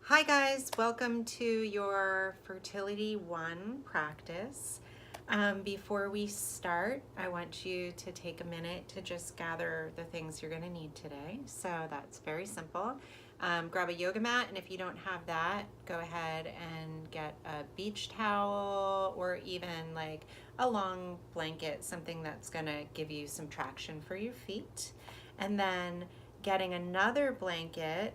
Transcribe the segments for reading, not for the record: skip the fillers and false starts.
Hi guys, welcome to your Fertility 1 practice. Before we start, I want you to take a minute to just gather the things you're going to need today. So that's very simple. Grab a yoga mat, and if you don't have that, go ahead and get a beach towel or even like a long blanket, something that's going to give you some traction for your feet. And then getting another blanket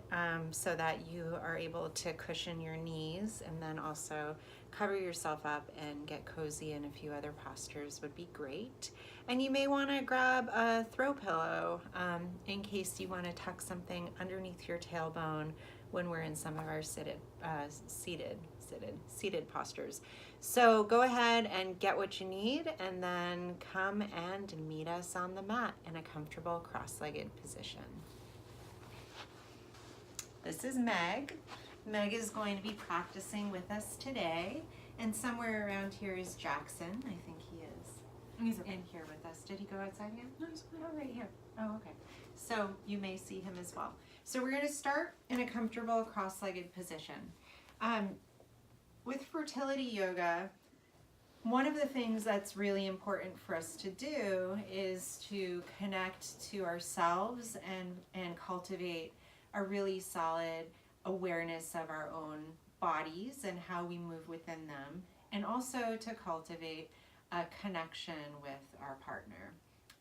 so that you are able to cushion your knees, and then also cover yourself up and get cozy in a few other postures would be great. And you may want to grab a throw pillow in case you want to tuck something underneath your tailbone when we're in some of our seated postures. So go ahead and get what you need, and then come and meet us on the mat in a comfortable cross-legged position. This is Meg. Meg is going to be practicing with us today, and somewhere around here is Jackson. I think he is. He's in here with us. Did he go outside again? No, he's right here. Oh, okay. So you may see him as well. So we're going to start in a comfortable cross-legged position. With fertility yoga, one of the things that's really important for us to do is to connect to ourselves and cultivate a really solid awareness of our own bodies and how we move within them, and also to cultivate a connection with our partner.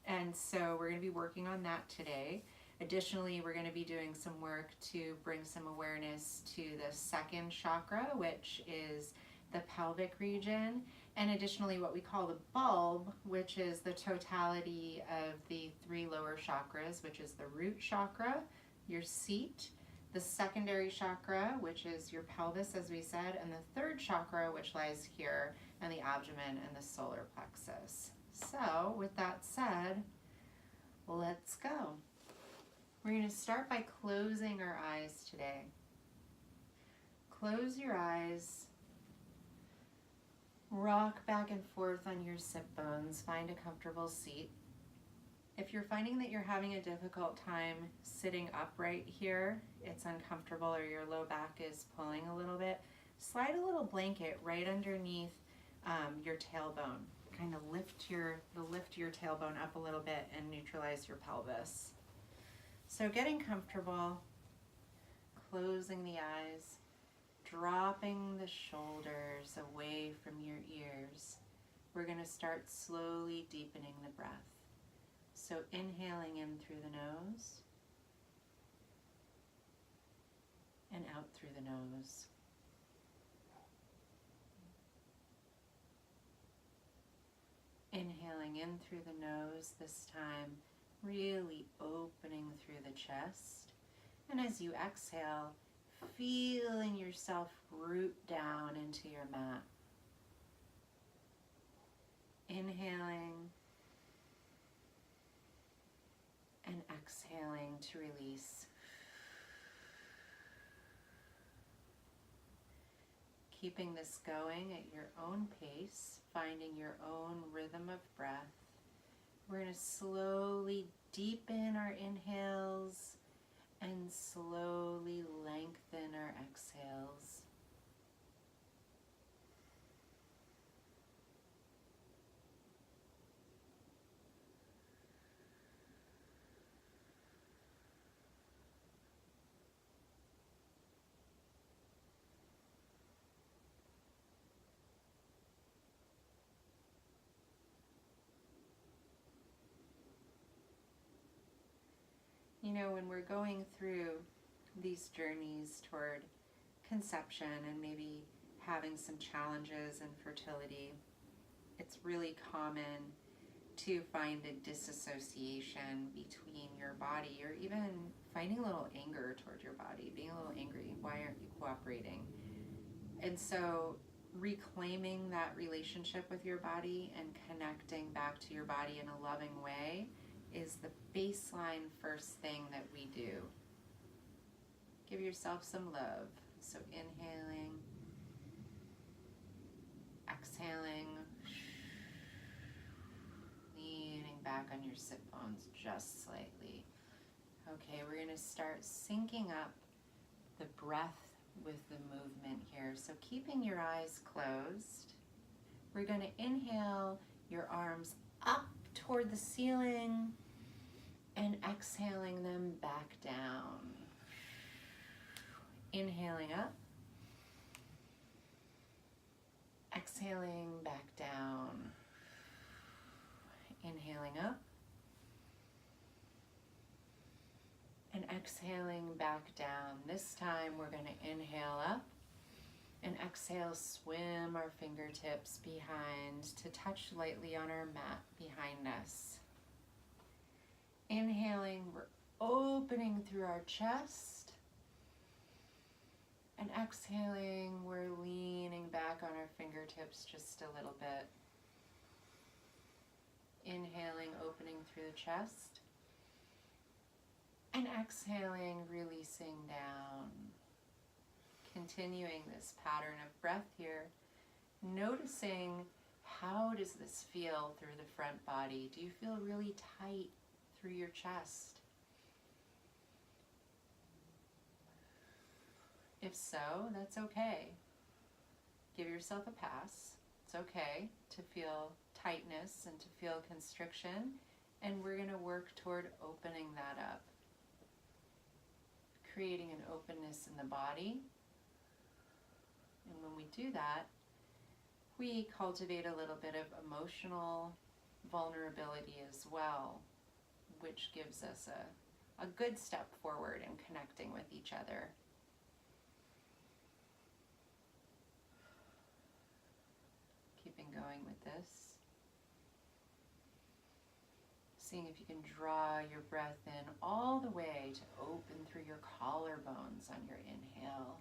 And so we're going to be working on that today. Additionally, we're going to be doing some work to bring some awareness to the second chakra, which is the pelvic region, and additionally what we call the bulb, which is the totality of the three lower chakras, which is the root chakra, your seat, the secondary chakra, which is your pelvis, as we said, and the third chakra, which lies here, and the abdomen and the solar plexus. So with that said, let's go. We're going to start by closing our eyes today. Close your eyes. Rock back and forth on your sit bones. Find a comfortable seat. If you're finding that you're having a difficult time sitting upright here, it's uncomfortable, or your low back is pulling a little bit, slide a little blanket right underneath your tailbone. Kind of lift your tailbone up a little bit and neutralize your pelvis. So getting comfortable, closing the eyes, dropping the shoulders away from your ears. We're going to start slowly deepening the breath. So inhaling in through the nose and out through the nose. Inhaling in through the nose this time, really opening through the chest. And as you exhale, feeling yourself root down into your mat. Inhaling and exhaling to release. Keeping this going at your own pace, finding your own rhythm of breath. We're going to slowly deepen our inhales and slowly lengthen our exhales. You know, when we're going through these journeys toward conception and maybe having some challenges in fertility, it's really common to find a disassociation between your body, or even finding a little anger toward your body, being a little angry. Why aren't you cooperating? And so reclaiming that relationship with your body and connecting back to your body in a loving way is the baseline first thing that we do. Give yourself some love. So inhaling, exhaling, leaning back on your sit bones just slightly. Okay, we're going to start syncing up the breath with the movement here. So keeping your eyes closed, we're going to inhale your arms up toward the ceiling and exhaling them back down. Inhaling up, exhaling back down. Inhaling up and exhaling back down. This time we're going to inhale up and exhale, swim our fingertips behind to touch lightly on our mat behind us. Inhaling, we're opening through our chest. And exhaling, we're leaning back on our fingertips just a little bit. Inhaling, opening through the chest. And exhaling, releasing down. Continuing this pattern of breath here, noticing how does this feel through the front body? Do you feel really tight through your chest? If so, that's okay. Give yourself a pass. It's okay to feel tightness and to feel constriction, and we're going to work toward opening that up. Creating an openness in the body. And when we do that, we cultivate a little bit of emotional vulnerability as well, which gives us a good step forward in connecting with each other. Keeping going with this. Seeing if you can draw your breath in all the way to open through your collarbones on your inhale.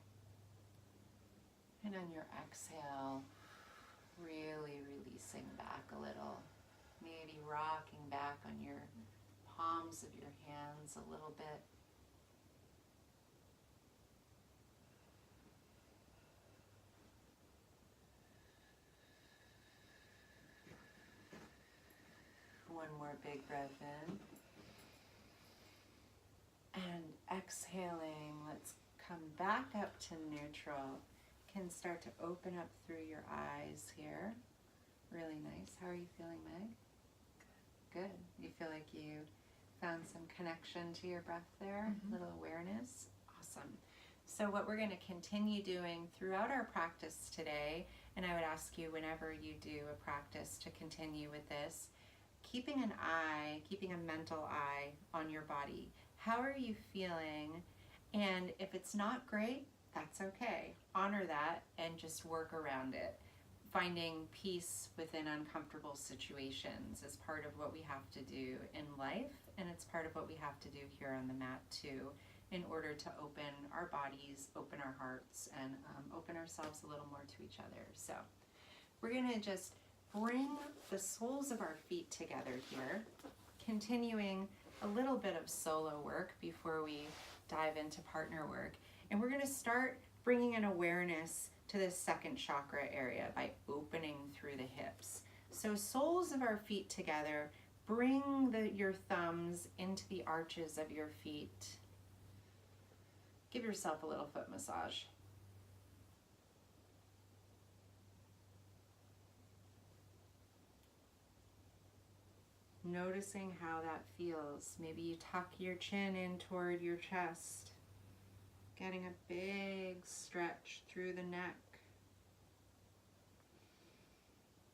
And on your exhale, really releasing back a little. Maybe rocking back on your palms of your hands a little bit. One more big breath in. And exhaling, let's come back up to neutral. Can start to open up through your eyes here. Really nice. How are you feeling, Meg? Good. You feel like you found some connection to your breath there? A little awareness? Awesome. So what we're going to continue doing throughout our practice today, and I would ask you whenever you do a practice to continue with this, keeping a mental eye on your body. How are you feeling? And if it's not great, that's okay. Honor that and just work around it. Finding peace within uncomfortable situations is part of what we have to do in life, and it's part of what we have to do here on the mat too, in order to open our bodies, open our hearts, and open ourselves a little more to each other. So we're going to just bring the soles of our feet together here, continuing a little bit of solo work before we dive into partner work. And we're going to start bringing an awareness to this second chakra area by opening through the hips. So soles of our feet together, bring your thumbs into the arches of your feet. Give yourself a little foot massage. Noticing how that feels. Maybe you tuck your chin in toward your chest. Getting a big stretch through the neck.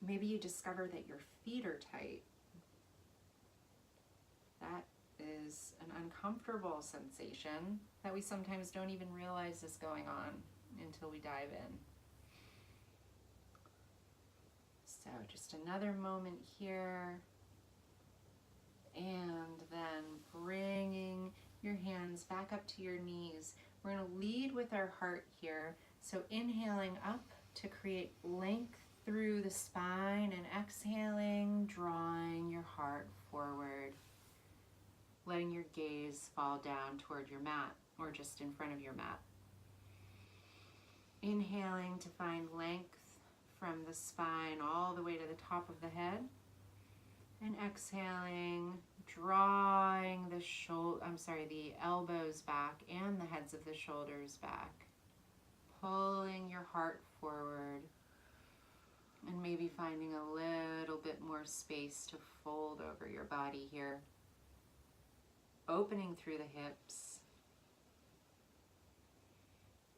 Maybe you discover that your feet are tight. That is an uncomfortable sensation that we sometimes don't even realize is going on until we dive in. So just another moment here. And then bringing your hands back up to your knees. We're going to lead with our heart here. So inhaling up to create length through the spine and exhaling, drawing your heart forward. Letting your gaze fall down toward your mat or just in front of your mat. Inhaling to find length from the spine all the way to the top of the head. And exhaling, drawing the elbows back and the heads of the shoulders back. pulling your heart forward and maybe finding a little bit more space to fold over your body here. Opening through the hips.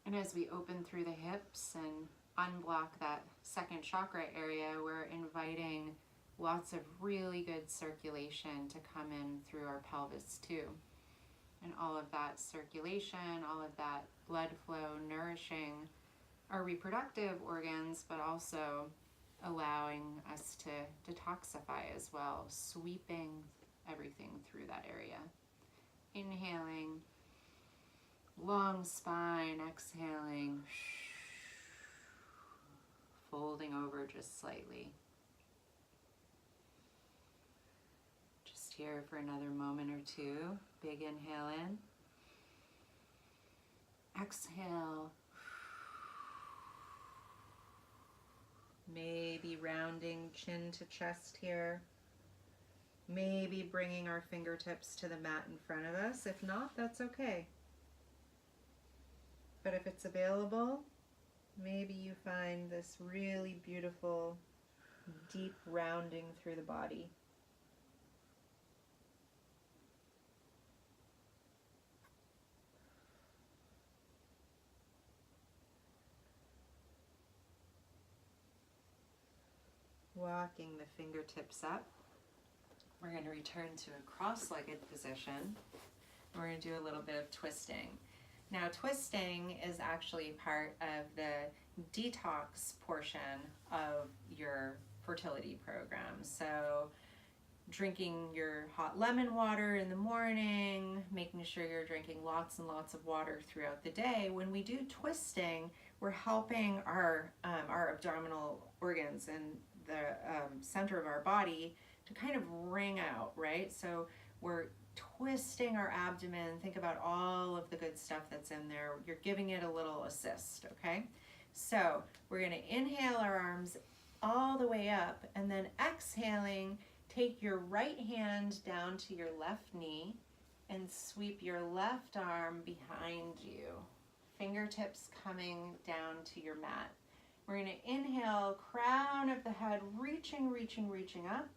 And as we open through the hips and unblock that second chakra area, we're inviting lots of really good circulation to come in through our pelvis too. And all of that circulation, all of that blood flow nourishing our reproductive organs, but also allowing us to detoxify as well, sweeping everything through that area. Inhaling, long spine, exhaling, folding over just slightly. Just here for another moment or two. Big inhale in. Exhale. Maybe rounding chin to chest here. Maybe bringing our fingertips to the mat in front of us. If not, that's okay. But if it's available, maybe you find this really beautiful, deep rounding through the body. Walking the fingertips up. We're going to return to a cross-legged position. We're going to do a little bit of twisting. Now, twisting is actually part of the detox portion of your fertility program. So, drinking your hot lemon water in the morning, making sure you're drinking lots and lots of water throughout the day. When we do twisting, we're helping our abdominal organs and the center of our body to kind of wring out, right? So we're twisting our abdomen. Think about all of the good stuff that's in there. You're giving it a little assist, okay? So we're going to inhale our arms all the way up, and then exhaling, take your right hand down to your left knee and sweep your left arm behind you. Fingertips coming down to your mat. We're going to inhale, crown of the head, reaching up.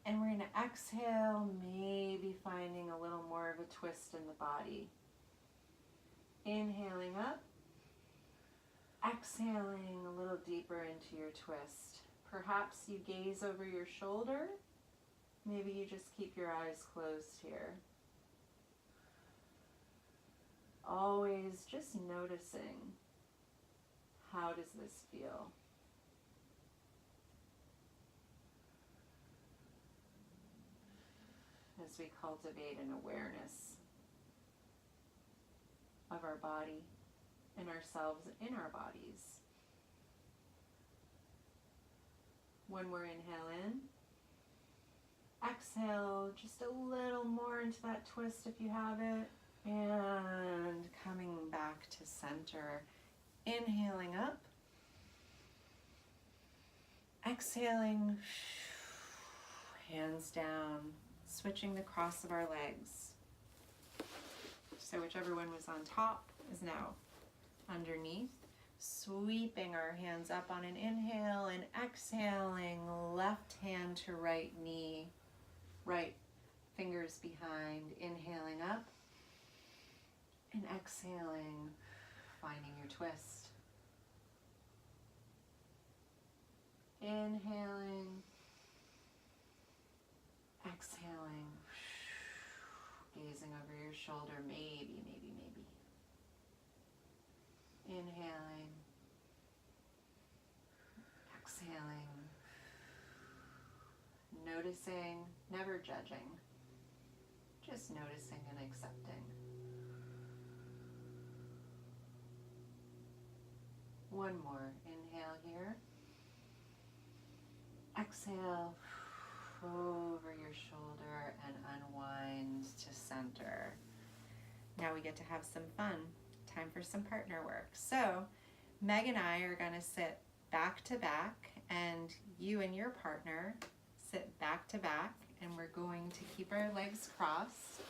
And we're going to exhale, maybe finding a little more of a twist in the body. Inhaling up. Exhaling a little deeper into your twist. Perhaps you gaze over your shoulder. Maybe you just keep your eyes closed here. Always just noticing, how does this feel? As we cultivate an awareness of our body and ourselves in our bodies. When we're inhale in, exhale just a little more into that twist if you have it, and coming back to center. Inhaling up, exhaling, hands down, switching the cross of our legs. So whichever one was on top is now underneath. Sweeping our hands up on an inhale and exhaling, left hand to right knee, right fingers behind, inhaling up and exhaling, finding your twist. Inhaling, exhaling, gazing over your shoulder, maybe. Inhaling, exhaling, noticing, never judging, just noticing and accepting. One more, inhale here, exhale, over your shoulder and unwind to center. Now we get to have some fun. Time for some partner work. So Meg and I are going to sit back to back, and you and your partner sit back to back, and we're going to keep our legs crossed.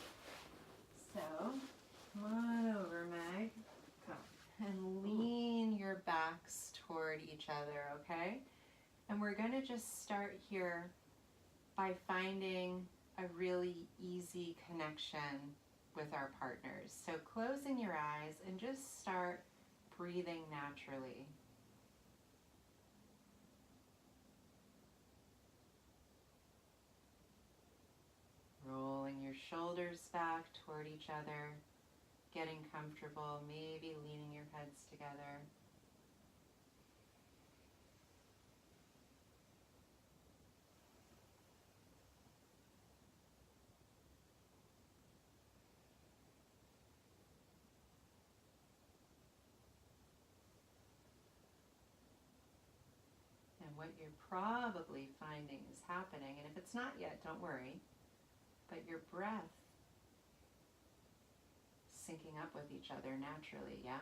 So come on over, Meg. Come. toward each other, okay? And we're going to just start here by finding a really easy connection with our partners. So closing your eyes and just start breathing naturally. Rolling your shoulders back toward each other, getting comfortable, maybe leaning your heads together. And what you're probably finding is happening, and if it's not yet, don't worry, but your breath syncing up with each other naturally, yeah?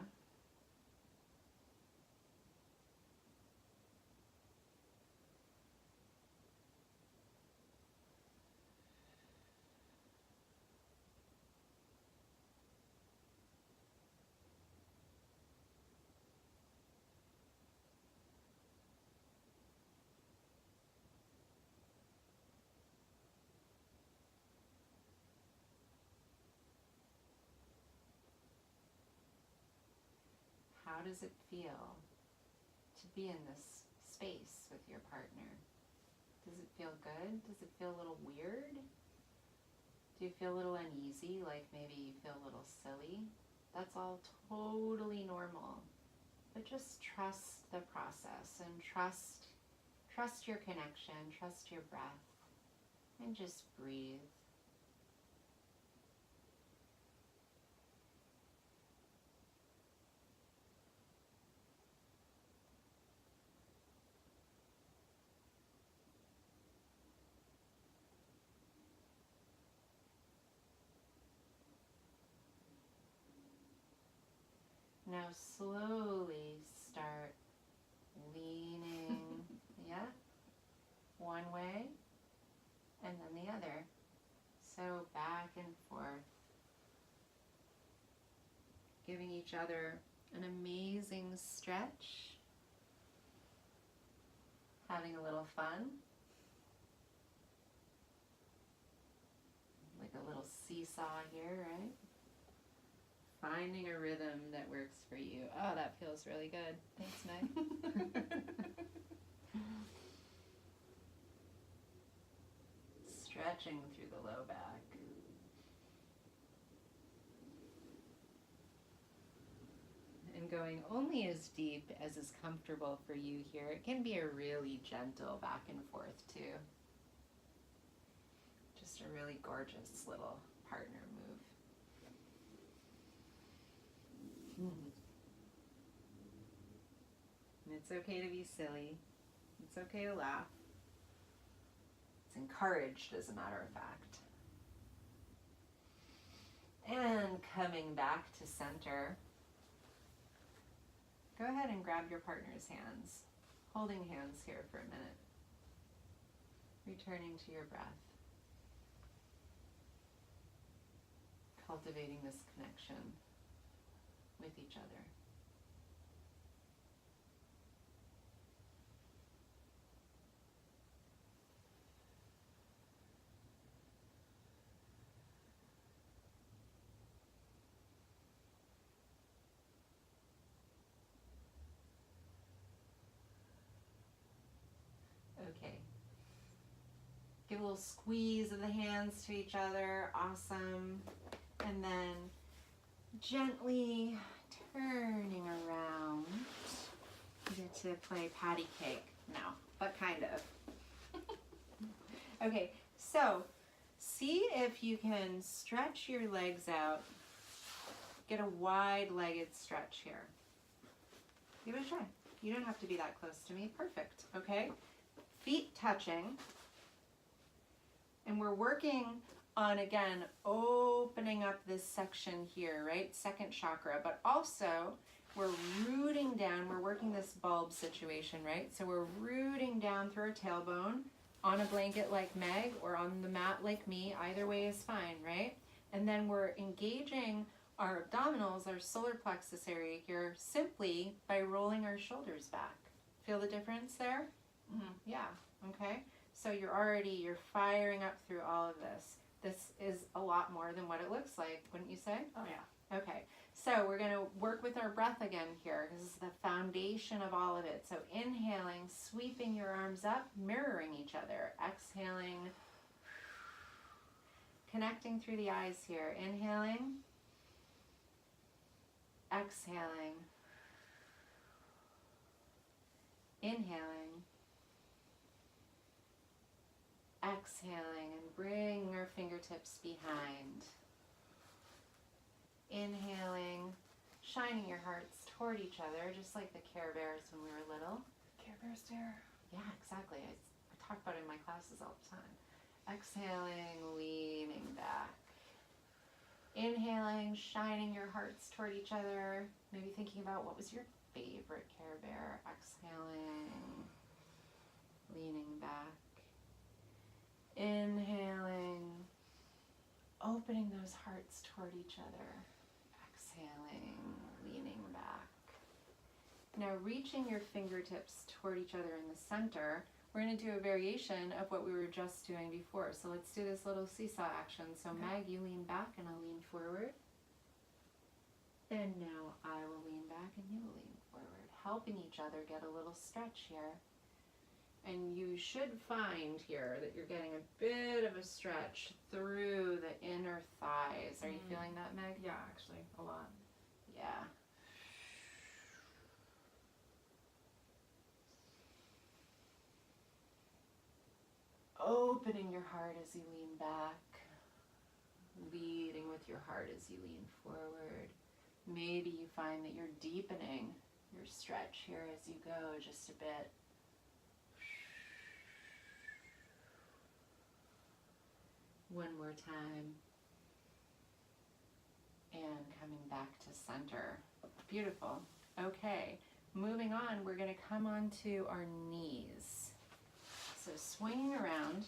How does it feel to be in this space with your partner? Does it feel good? Does it feel a little weird? Do you feel a little uneasy, like maybe you feel a little silly? That's all totally normal. But just trust the process and trust your connection, trust your breath, and just breathe. Now slowly start leaning, yeah, one way and then the other. So back and forth, giving each other an amazing stretch, having a little fun, like a little seesaw here, right? Finding a rhythm that works for you. Oh, that feels really good. Thanks, Meg. Stretching through the low back. And going only as deep as is comfortable for you here. It can be a really gentle back and forth too. Just a really gorgeous little partner move. And it's okay to be silly. It's okay to laugh. It's encouraged, as a matter of fact. And coming back to center, go ahead and grab your partner's hands, holding hands here for a minute. Returning to your breath. Cultivating this connection with each other. Okay. Give a little squeeze of the hands to each other. Awesome. And then gently turning around. You get to play patty cake now, but kind of. Okay, so see if you can stretch your legs out. Get a wide-legged stretch here. Give it a try. You don't have to be that close to me. Perfect, okay? Feet touching. And we're working on, again, opening up this section here, right? Second chakra, but also we're rooting down. We're working this bulb situation, right? So we're rooting down through our tailbone on a blanket like Meg or on the mat like me. Either way is fine, right? And then we're engaging our abdominals, our solar plexus area here, simply by rolling our shoulders back. Feel the difference there? Mm-hmm. Yeah, okay. So you're firing up through all of this. This is a lot more than what it looks like, wouldn't you say? Oh, yeah. Okay, so we're going to work with our breath again here. This is the foundation of all of it. So inhaling, sweeping your arms up, mirroring each other. Exhaling, connecting through the eyes here. Inhaling, exhaling, inhaling, exhaling, and bring our fingertips behind. Inhaling, shining your hearts toward each other, just like the Care Bears when we were little. Care Bear stare. Yeah, exactly. I talk about it in my classes all the time. Exhaling, leaning back. Inhaling, shining your hearts toward each other. Maybe thinking about what was your favorite Care Bear. Exhaling, leaning back. Inhaling, opening those hearts toward each other. Exhaling, leaning back. Now reaching your fingertips toward each other in the center, we're going to do a variation of what we were just doing before. So let's do this little seesaw action. So Okay. Meg, you lean back and I'll lean forward. And now I will lean back and you will lean forward, helping each other get a little stretch here. And you should find here that you're getting a bit of a stretch through the inner thighs. Are you feeling that, Meg? Yeah, actually, a lot. Yeah. Opening your heart as you lean back. Leading with your heart as you lean forward. Maybe you find that you're deepening your stretch here as you go just a bit. One more time. And coming back to center. Beautiful. Okay, moving on, we're going to come onto our knees. So swinging around.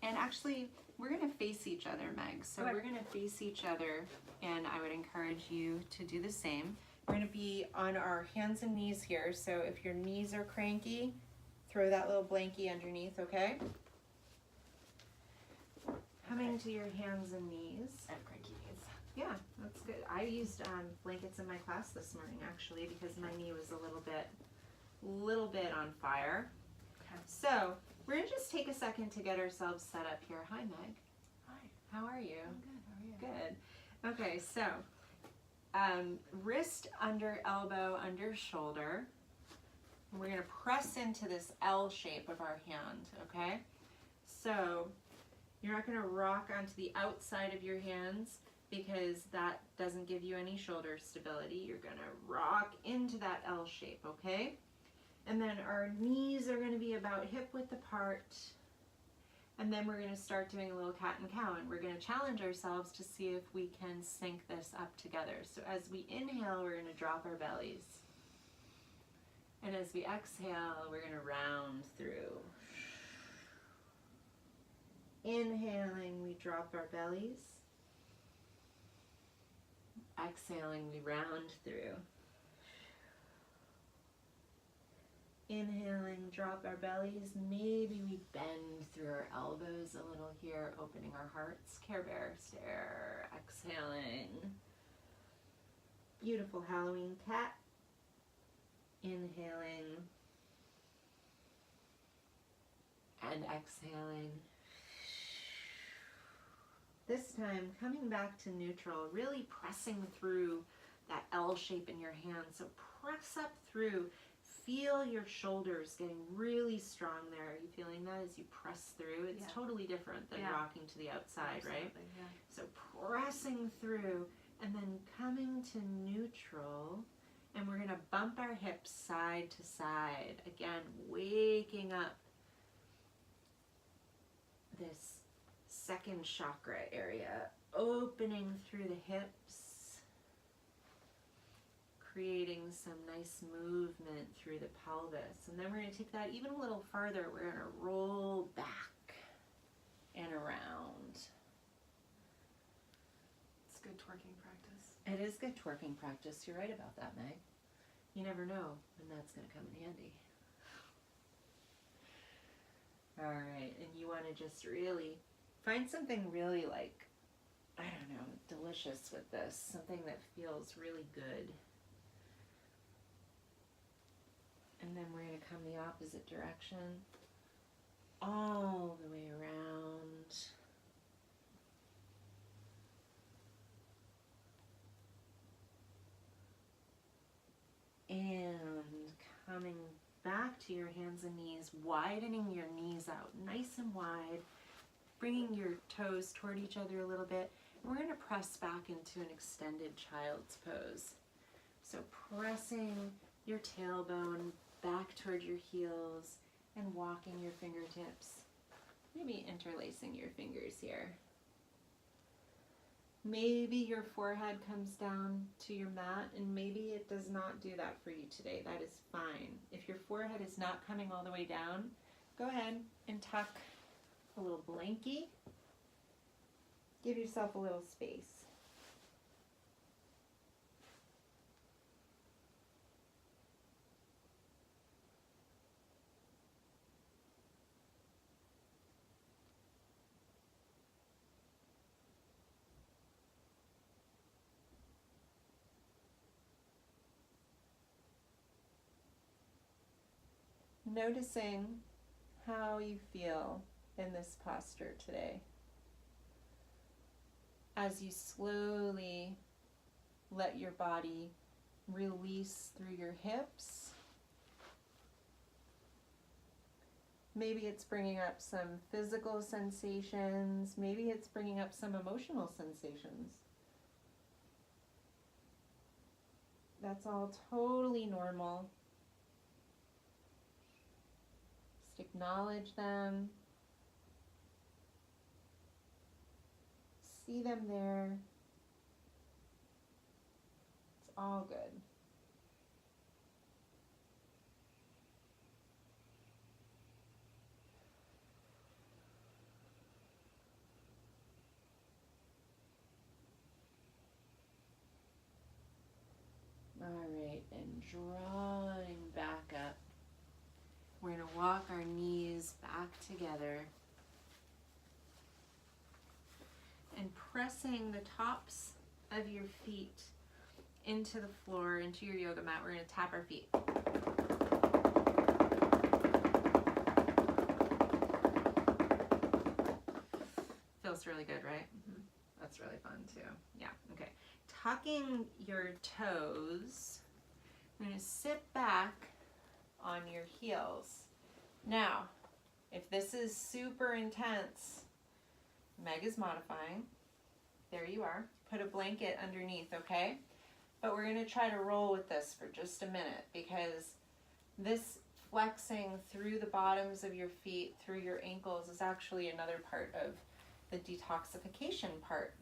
And actually, we're going to face each other, Meg. So Okay. we're going to face each other, and I would encourage you to do the same. We're going to be on our hands and knees here. So if your knees are cranky, throw that little blankie underneath, okay? Coming to your hands and knees. I have cranky knees. Yeah, that's good. I used blankets in my class this morning actually because my knee was a little bit on fire. Okay. So we're gonna just take a second to get ourselves set up here. Hi, Meg. Hi. How are you? I'm good. How are you? Good. Okay, so wrist under elbow under shoulder. And we're gonna press into this L shape of our hand. Okay. So you're not gonna rock onto the outside of your hands, because that doesn't give you any shoulder stability. You're gonna rock into that L shape, okay? And then our knees are gonna be about hip width apart. And then we're gonna start doing a little cat and cow, and we're gonna challenge ourselves to see if we can sync this up together. So as we inhale, we're gonna drop our bellies. And as we exhale, we're gonna round through. Inhaling, we drop our bellies. Exhaling, we round through. Inhaling, drop our bellies. Maybe we bend through our elbows a little here, opening our hearts. Care Bear stare. Exhaling. Beautiful Halloween cat. Inhaling. And exhaling. This time, coming back to neutral, really pressing through that L shape in your hand. So press up through. Feel your shoulders getting really strong there. Are you feeling that as you press through? It's totally different than rocking to the outside, right? Yeah. So pressing through and then coming to neutral. And we're going to bump our hips side to side. Again, waking up this second chakra area, opening through the hips, creating some nice movement through the pelvis. And then we're going to take that even a little farther. We're going to roll back and around. It's good twerking practice. It is good twerking practice. You're right about that, Meg. You never know when that's going to come in handy. All right, and you want to just really find something really like, I don't know, delicious with this, something that feels really good. And then we're going to come the opposite direction, all the way around. And coming back to your hands and knees, widening your knees out nice and wide, bringing your toes toward each other a little bit. We're going to press back into an extended child's pose. So pressing your tailbone back toward your heels and walking your fingertips, maybe interlacing your fingers here. Maybe your forehead comes down to your mat, and maybe it does not do that for you today. That is fine. If your forehead is not coming all the way down, go ahead and tuck a little blankie. Give yourself a little space. Noticing how you feel in this posture today. As you slowly let your body release through your hips. Maybe it's bringing up some physical sensations. Maybe it's bringing up some emotional sensations. That's all totally normal. Just acknowledge them. See them there. It's all good. All right, and drawing back up. We're going to walk our knees back together and pressing the tops of your feet into the floor, into your yoga mat. We're going to tap our feet. Feels really good, right? Mm-hmm. That's really fun too. Yeah, okay. Tucking your toes, you're going to sit back on your heels. Now, if this is super intense, Meg is modifying. There you are. Put a blanket underneath, okay? But we're going to try to roll with this for just a minute, because this flexing through the bottoms of your feet, through your ankles, is actually another part of the detoxification part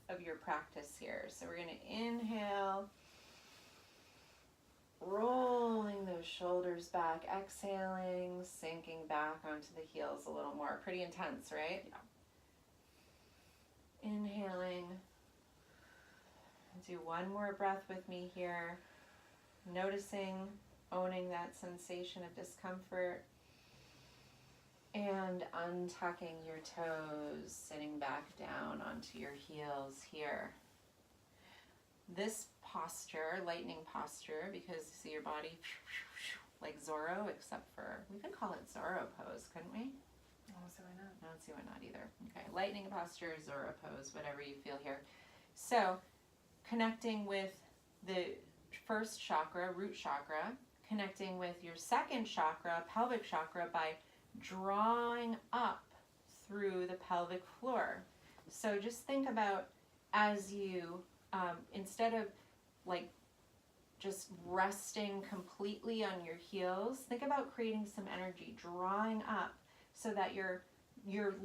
of your practice here. So we're going to inhale, rolling those shoulders back, exhaling, sinking back onto the heels a little more. Pretty intense, right? Yeah. Inhaling. Do one more breath with me here. Noticing, owning that sensation of discomfort. And untucking your toes, sitting back down onto your heels here. This posture, lightning posture, because you see your body like Zorro, except for, we could call it Zorro pose, couldn't we? I don't see why not. I don't see why not either. Okay, lightning posture, Zorro pose, whatever you feel here. So, connecting with the first chakra, root chakra, connecting with your second chakra, pelvic chakra, by drawing up through the pelvic floor. So just think about, as you, instead of like just resting completely on your heels, think about creating some energy, drawing up so that you're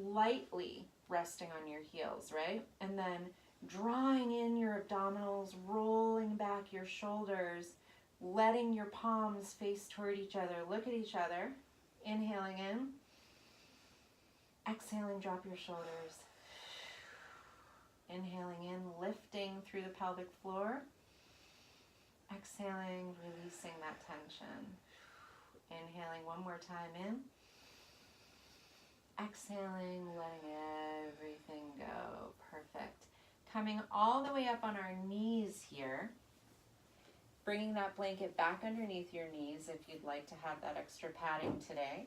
lightly resting on your heels, right? And then drawing in your abdominals, rolling back your shoulders, letting your palms face toward each other, look at each other. Inhaling in, exhaling, drop your shoulders. Inhaling in, lifting through the pelvic floor. Exhaling, releasing that tension. Inhaling one more time in. Exhaling, letting everything go. Perfect. Coming all the way up on our knees here. Bringing that blanket back underneath your knees if you'd like to have that extra padding today.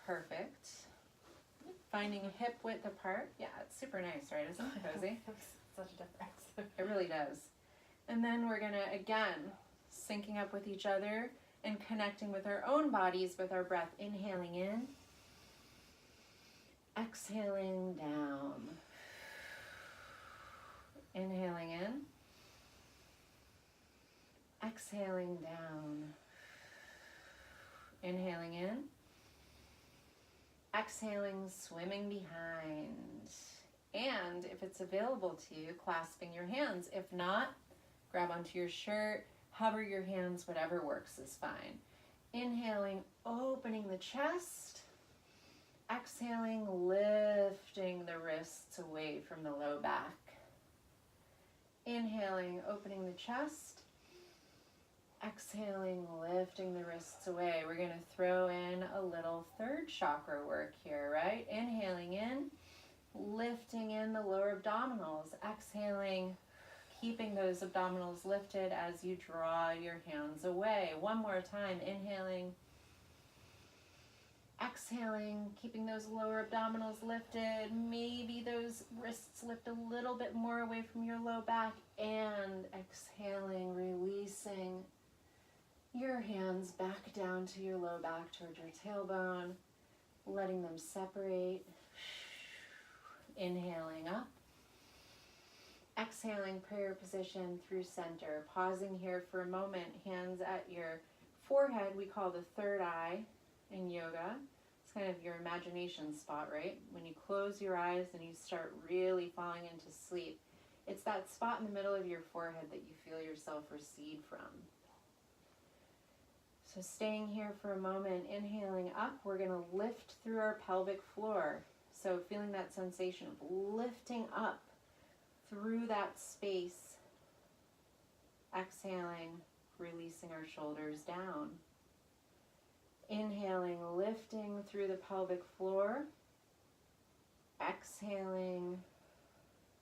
Perfect. Finding a hip width apart. Yeah, it's super nice, right? Isn't it cozy? Such a difference. It really does. And then we're gonna, again, syncing up with each other and connecting with our own bodies with our breath. Inhaling in. Exhaling down. Inhaling in. Exhaling down. Inhaling in. Exhaling, swimming behind. And if it's available to you, clasping your hands. If not, grab onto your shirt, hover your hands, whatever works is fine. Inhaling, opening the chest. Exhaling, lifting the wrists away from the low back. Inhaling, opening the chest. Exhaling, lifting the wrists away. We're going to throw in a little third chakra work here, right? Inhaling in, lifting in the lower abdominals. Exhaling, keeping those abdominals lifted as you draw your hands away. One more time, inhaling. Exhaling, keeping those lower abdominals lifted. Maybe those wrists lift a little bit more away from your low back. And exhaling, releasing your hands back down to your low back towards your tailbone, letting them separate. Inhaling up. Exhaling, prayer position through center. Pausing here for a moment, hands at your forehead. We call the third eye in yoga. It's kind of your imagination spot, right? When you close your eyes and you start really falling into sleep, it's that spot in the middle of your forehead that you feel yourself recede from. So staying here for a moment, inhaling up, we're going to lift through our pelvic floor. So feeling that sensation of lifting up through that space. Exhaling, releasing our shoulders down. Inhaling, lifting through the pelvic floor. Exhaling,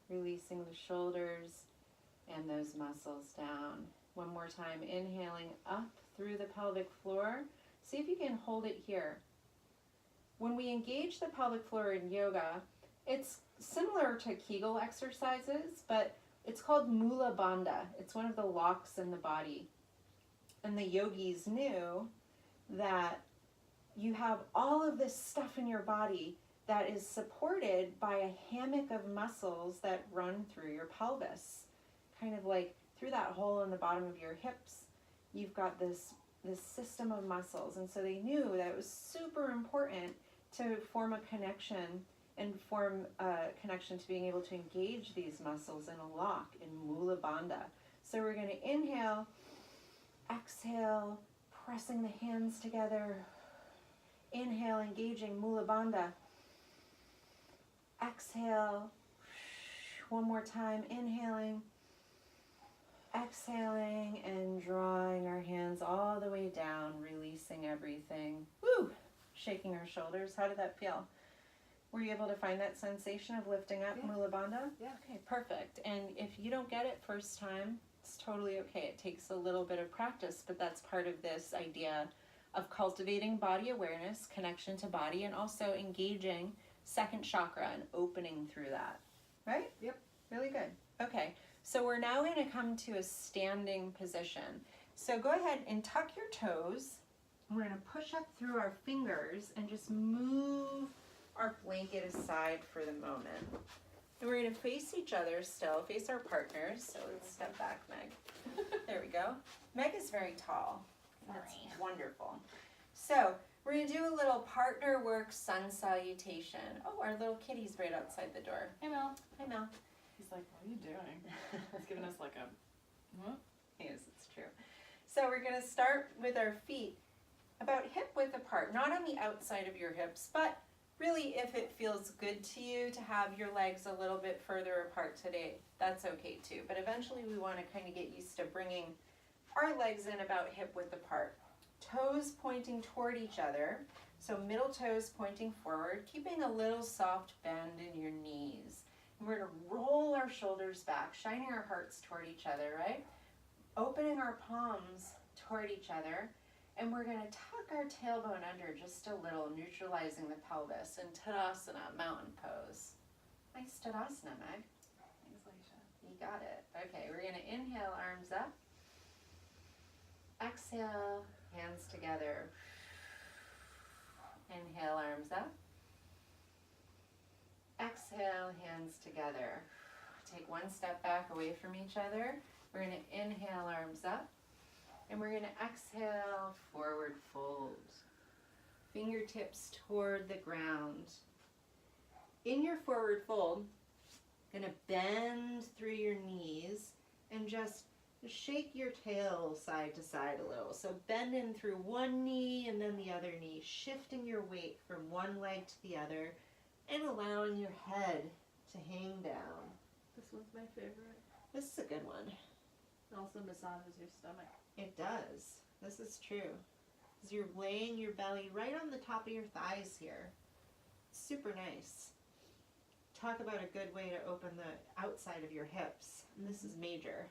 releasing the shoulders and those muscles down. One more time, inhaling up through the pelvic floor. See if you can hold it here. When we engage the pelvic floor in yoga, it's similar to Kegel exercises, but it's called Mula Bandha. It's one of the locks in the body. And the yogis knew that you have all of this stuff in your body that is supported by a hammock of muscles that run through your pelvis. Kind of like through that hole in the bottom of your hips, you've got this system of muscles. And so they knew that it was super important to form a connection and form a connection to being able to engage these muscles in a lock in Mula Bandha. So we're going to inhale, exhale, pressing the hands together. Inhale, engaging Mula Bandha. Exhale. One more time, inhaling, exhaling, and drawing our hands all the way down, releasing everything. Woo! Shaking our shoulders. How did that feel? Were you able to find that sensation of lifting up, Yeah. Mula Bandha? Yeah. Okay, perfect. And if you don't get it first time, it's totally okay. It takes a little bit of practice, but that's part of this idea of cultivating body awareness, connection to body, and also engaging second chakra and opening through that. Right? Yep. Really good. Okay, so we're now going to come to a standing position. So go ahead and tuck your toes. We're going to push up through our fingers and just move our blanket aside for the moment. And we're going to face each other still, face our partners. So let's step back, Meg. There we go. Meg is very tall. That's wonderful. So we're going to do a little partner work sun salutation. Oh, our little kitty's right outside the door. Hey, Mel. Hi, Mel. He's like, what are you doing? He's giving us like a, what? Yes, it's true. So we're going to start with our feet about hip width apart, not on the outside of your hips, but Really, if it feels good to you to have your legs a little bit further apart today, that's okay too. But eventually we want to kind of get used to bringing our legs in about hip width apart. Toes pointing toward each other. So middle toes pointing forward, keeping a little soft bend in your knees. And we're going to roll our shoulders back, shining our hearts toward each other, right? Opening our palms toward each other. And we're going to tuck our tailbone under just a little, neutralizing the pelvis in Tadasana, mountain pose. Nice Tadasana, Meg. Thanks, Alicia. You got it. Okay, we're going to inhale, arms up. Exhale, hands together. Inhale, arms up. Exhale, hands together. Take one step back away from each other. We're going to inhale, arms up. And we're going to exhale, forward fold. Fingertips toward the ground. In your forward fold, going to bend through your knees and just shake your tail side to side a little. So bend in through one knee and then the other knee, shifting your weight from one leg to the other and allowing your head to hang down. This one's my favorite. This is a good one. It also massages your stomach. It does. This is true. As you're laying your belly right on the top of your thighs here. Super nice. Talk about a good way to open the outside of your hips. And this is major.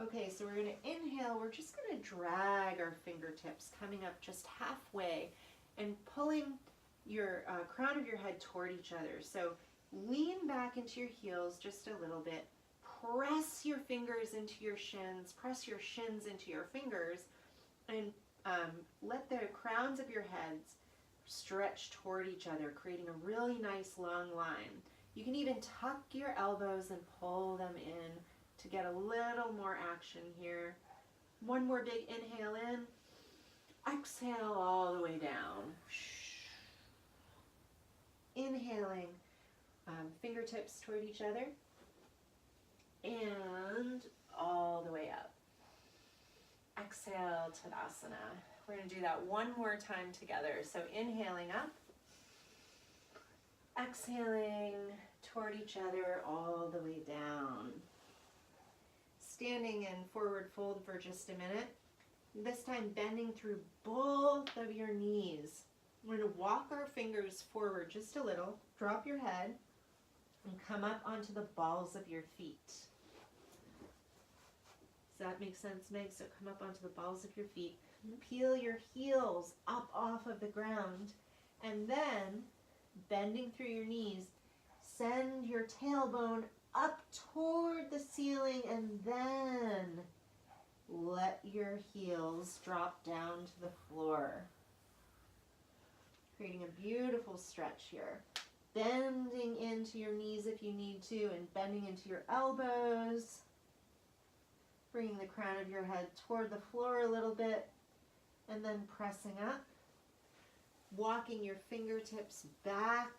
Okay, so we're going to inhale. We're just going to drag our fingertips coming up just halfway and pulling your crown of your head toward each other. So lean back into your heels just a little bit. Press your fingers into your shins. Press your shins into your fingers. And let the crowns of your heads stretch toward each other, creating a really nice long line. You can even tuck your elbows and pull them in to get a little more action here. One more big inhale in. Exhale all the way down. Inhaling, fingertips toward each other. And all the way up. Exhale, Tadasana. We're going to do that one more time together. So inhaling up. Exhaling toward each other all the way down. Standing in forward fold for just a minute. This time bending through both of your knees. We're going to walk our fingers forward just a little. Drop your head and come up onto the balls of your feet. Does that make sense, Meg? So come up onto the balls of your feet. Peel your heels up off of the ground. And then, bending through your knees, send your tailbone up toward the ceiling and then let your heels drop down to the floor. Creating a beautiful stretch here. Bending into your knees if you need to and bending into your elbows. Bringing the crown of your head toward the floor a little bit and then pressing up. Walking your fingertips back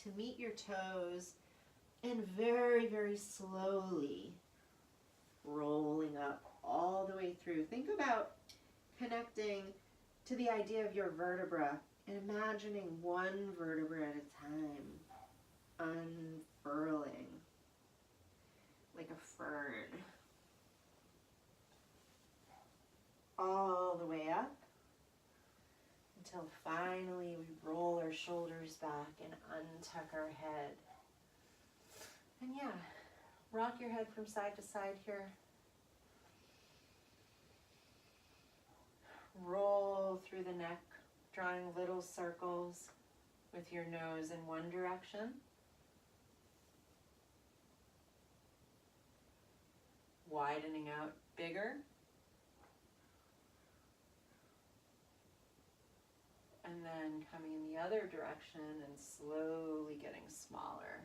to meet your toes and very, very slowly rolling up all the way through. Think about connecting to the idea of your vertebra and imagining one vertebra at a time, unfurling like a fern. All the way up until finally we roll our shoulders back and untuck our head. And yeah, rock your head from side to side here. Roll through the neck, drawing little circles with your nose in one direction. Widening out bigger. And then coming in the other direction and slowly getting smaller.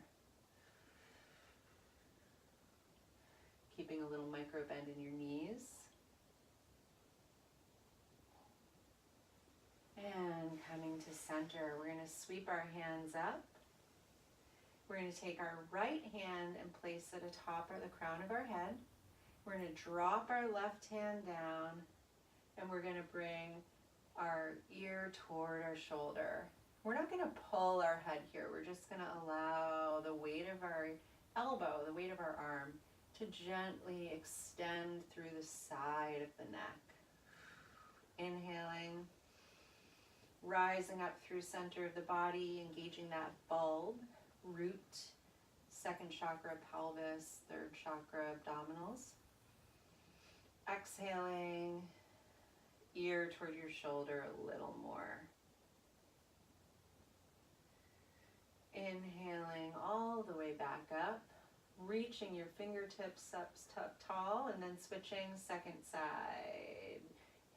Keeping a little micro bend in your knees. And coming to center, we're going to sweep our hands up. We're going to take our right hand and place it atop the crown of our head. We're going to drop our left hand down and we're going to bring our ear toward our shoulder. We're not going to pull our head here. We're just going to allow the weight of our elbow, the weight of our arm, to gently extend through the side of the neck. Inhaling, rising up through center of the body, engaging that bulb, root, second chakra, pelvis, third chakra, abdominals. Exhaling, ear toward your shoulder a little more. Inhaling all the way back up, reaching your fingertips up tall, and then switching second side.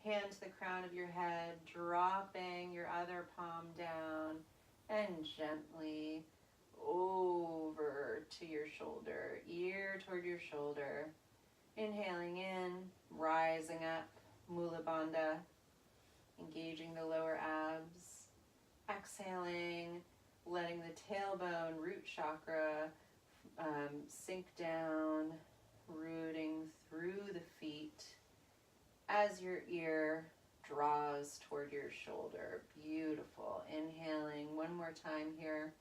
Hand to the crown of your head, dropping your other palm down, and gently over to your shoulder, ear toward your shoulder. Inhaling in, rising up, Mula Bandha, engaging the lower abs. Exhaling, letting the tailbone, root chakra, sink down, rooting through the feet as your ear draws toward your shoulder. Beautiful. Inhaling one more time here.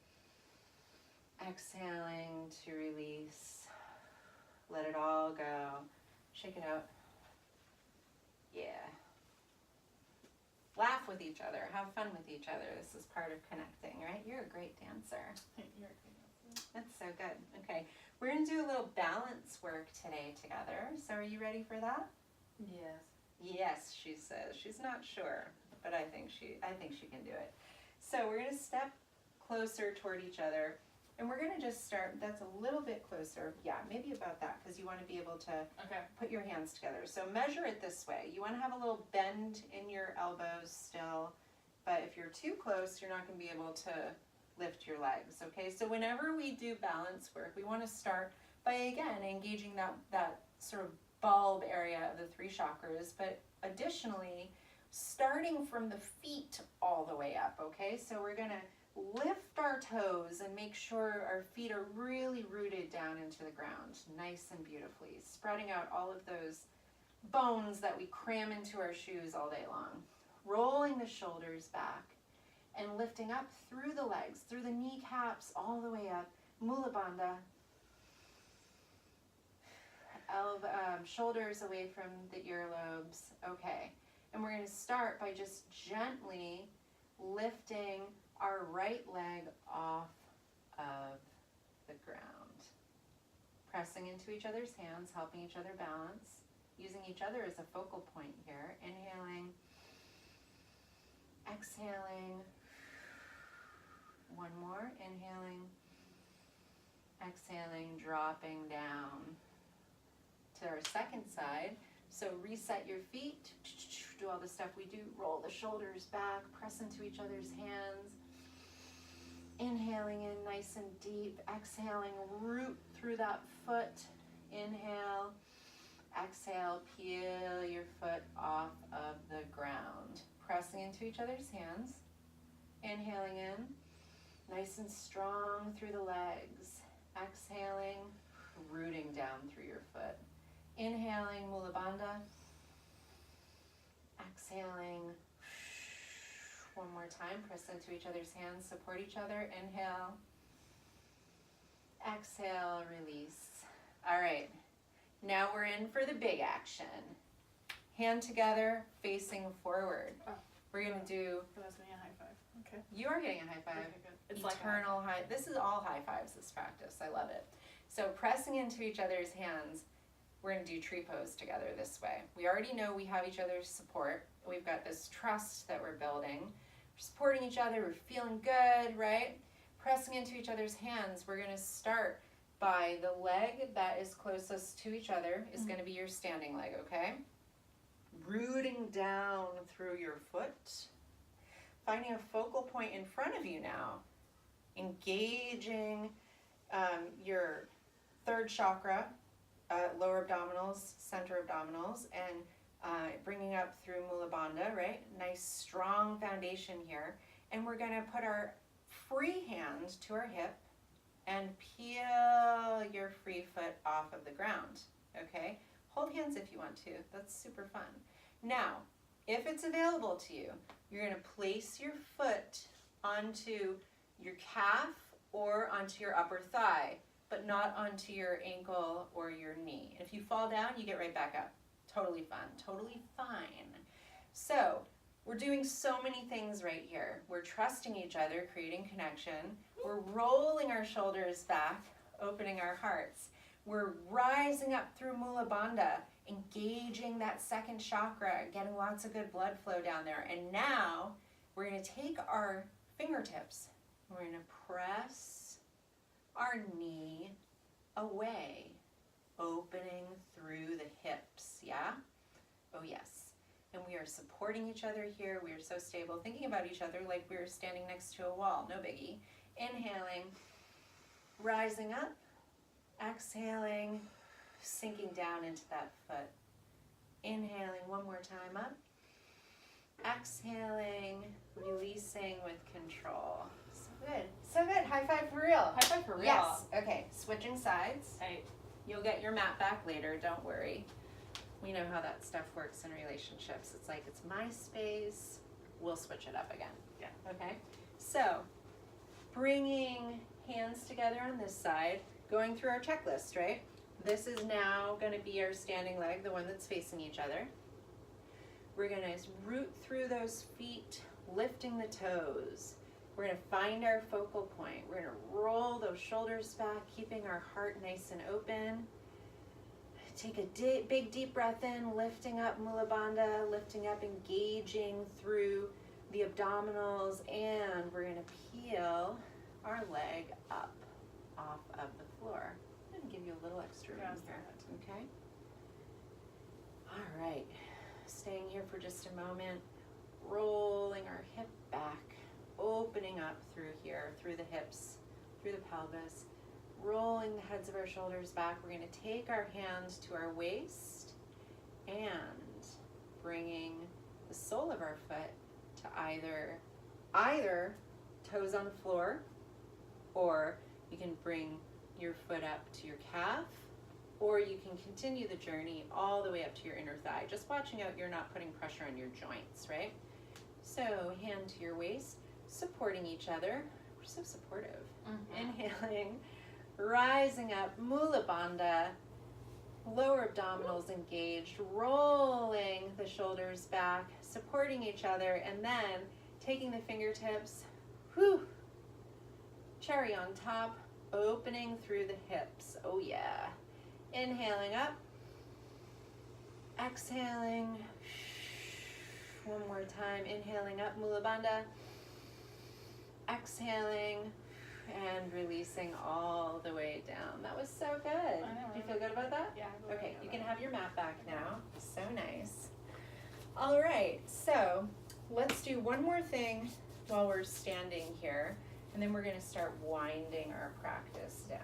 Exhaling to release. Let it all go. Shake it out. Yeah. Laugh with each other. Have fun with each other. This is part of connecting, right? You're a great dancer. You're a great dancer. That's so good. Okay. We're going to do a little balance work today together. So are you ready for that? Yes. Yes, she says. She's not sure, but I think she can do it. So we're going to step closer toward each other, and we're going to just start. That's a little bit closer. Yeah, maybe about that, because you want to be able to put your hands together. So measure it this way. You want to have a little bend in your elbows still, but if you're too close, you're not going to be able to lift your legs. Okay, so whenever we do balance work, we want to start by, again, engaging that sort of bulb area of the three chakras, but additionally starting from the feet all the way up. Okay, so we're going to lift our toes and make sure our feet are really rooted down into the ground, nice and beautifully, spreading out all of those bones that we cram into our shoes all day long. Rolling the shoulders back and lifting up through the legs, through the kneecaps, all the way up, Mula Bandha. Shoulders away from the earlobes. Okay, and we're going to start by just gently lifting our right leg off of the ground. Pressing into each other's hands, helping each other balance, using each other as a focal point here. Inhaling, exhaling. One more. Inhaling, exhaling, dropping down to our second side. So reset your feet, do all the stuff we do, roll the shoulders back, press into each other's hands. Inhaling in nice and deep, exhaling, root through that foot. Inhale, exhale, peel your foot off of the ground. Pressing into each other's hands. Inhaling in, nice and strong through the legs. Exhaling, rooting down through your foot. Inhaling, Mula Bandha. Exhaling. One more time, press into each other's hands, support each other. Inhale. Exhale, release. All right, now we're in for the big action. Hand together, facing forward. Oh. We're gonna do. That's me a high five. Okay. You are getting a high five. Okay, good. It's Eternal high. This is all high fives, this practice. I love it. So pressing into each other's hands, we're going to do tree pose together this way. We already know we have each other's support. We've got this trust that we're building. We're supporting each other. We're feeling good, right? Pressing into each other's hands, we're going to start by the leg that is closest to each other is going to be your standing leg, okay? Rooting down through your foot. Finding a focal point in front of you now. Engaging your third chakra, lower abdominals, center abdominals, and bringing up through Mula Bandha, right? Nice strong foundation here. And we're going to put our free hand to our hip and peel your free foot off of the ground, okay? Hold hands if you want to. That's super fun. Now, if it's available to you, you're going to place your foot onto your calf or onto your upper thigh, but not onto your ankle or your knee. And if you fall down, you get right back up. Totally fun, totally fine. So we're doing so many things right here. We're trusting each other, creating connection. We're rolling our shoulders back, opening our hearts. We're rising up through Mula Bandha, engaging that second chakra, getting lots of good blood flow down there. And now we're going to take our fingertips. We're going to press our knee away, opening through the hips, yeah? Oh yes. And we are supporting each other here. We are so stable, thinking about each other like we are standing next to a wall, no biggie. Inhaling, rising up, exhaling, sinking down into that foot. Inhaling one more time up, exhaling, releasing with control. So good, so good. High five for real. High five for real. Yes, okay, switching sides. Hey. You'll get your mat back later, don't worry. We know how that stuff works in relationships. It's like, it's my space, we'll switch it up again. Yeah. Okay? So, bringing hands together on this side, going through our checklist, right? This is now going to be our standing leg, the one that's facing each other. We're going to root through those feet, lifting the toes. We're going to find our focal point. We're going to roll those shoulders back, keeping our heart nice and open. Take a big deep breath in, lifting up Mula Bandha, lifting up, engaging through the abdominals, and we're going to peel our leg up off of the floor. I'm going to give you a little extra room here, okay? All right, staying here for just a moment, rolling our hip back, opening up through here, through the hips, through the pelvis, rolling the heads of our shoulders back. We're going to take our hands to our waist and bringing the sole of our foot to either toes on the floor, or you can bring your foot up to your calf, or you can continue the journey all the way up to your inner thigh. Just watching out you're not putting pressure on your joints, right? So hand to your waist, supporting each other. We're so supportive. Inhaling, rising up, Mula Bandha, lower abdominals engaged, rolling the shoulders back, supporting each other, and then taking the fingertips, cherry on top, opening through the hips. Oh yeah. Inhaling up, exhaling, one more time, inhaling up, Mula Bandha, exhaling, and releasing all the way down. That was so good. Do you feel good about that? Yeah. Okay, you can have your mat back now. So nice. All right, so let's do one more thing while we're standing here, and then we're going to start winding our practice down,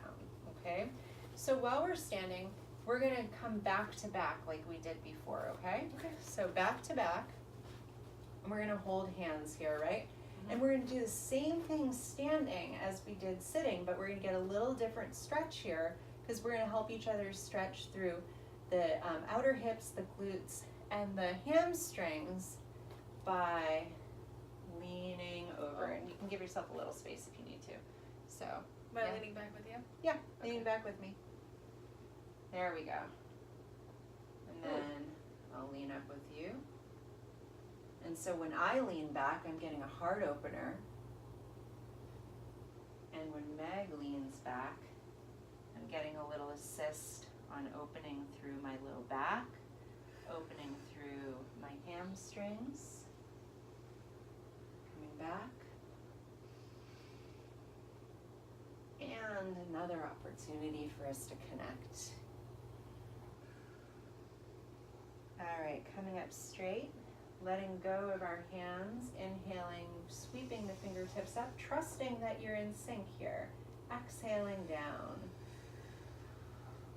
okay? So while we're standing, we're going to come back to back like we did before, okay? Okay. So back to back, and we're going to hold hands here, right? And we're going to do the same thing standing as we did sitting, but we're going to get a little different stretch here because we're going to help each other stretch through the outer hips, the glutes, and the hamstrings by leaning over. And you can give yourself a little space if you need to. So, Am I leaning back with you? yeah, leaning back with me. There we go. And then I'll lean up with you. And so when I lean back, I'm getting a heart opener. And when Meg leans back, I'm getting a little assist on opening through my low back, opening through my hamstrings, coming back. And another opportunity for us to connect. All right, coming up straight. Letting go of our hands, inhaling, sweeping the fingertips up, trusting that you're in sync here. Exhaling down.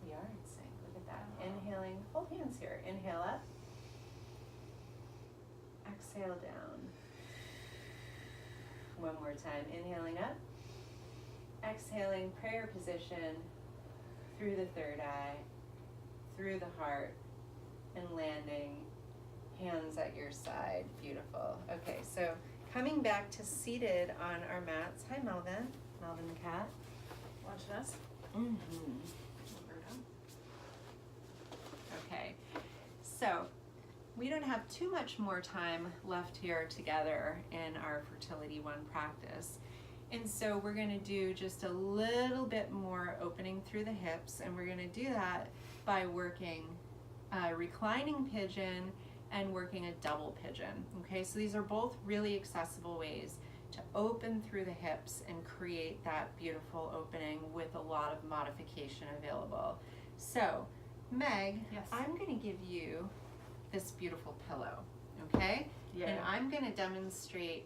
We are in sync, look at that. Inhaling, hold hands here. Inhale up. Exhale down. One more time, inhaling up. Exhaling, prayer position through the third eye, through the heart, and landing Hands at your side. Beautiful. Okay, so coming back to seated on our mats. Hi, Melvin. Melvin the cat. Watching us. Mm-hmm. Okay, so we don't have too much more time left here together in our Fertility One practice. And so we're going to do just a little bit more opening through the hips, and we're going to do that by working reclining pigeon and working a double pigeon. Okay, so these are both really accessible ways to open through the hips and create that beautiful opening with a lot of modification available. So, Meg, Yes. I'm going to give you this beautiful pillow, okay? Yeah. And I'm going to demonstrate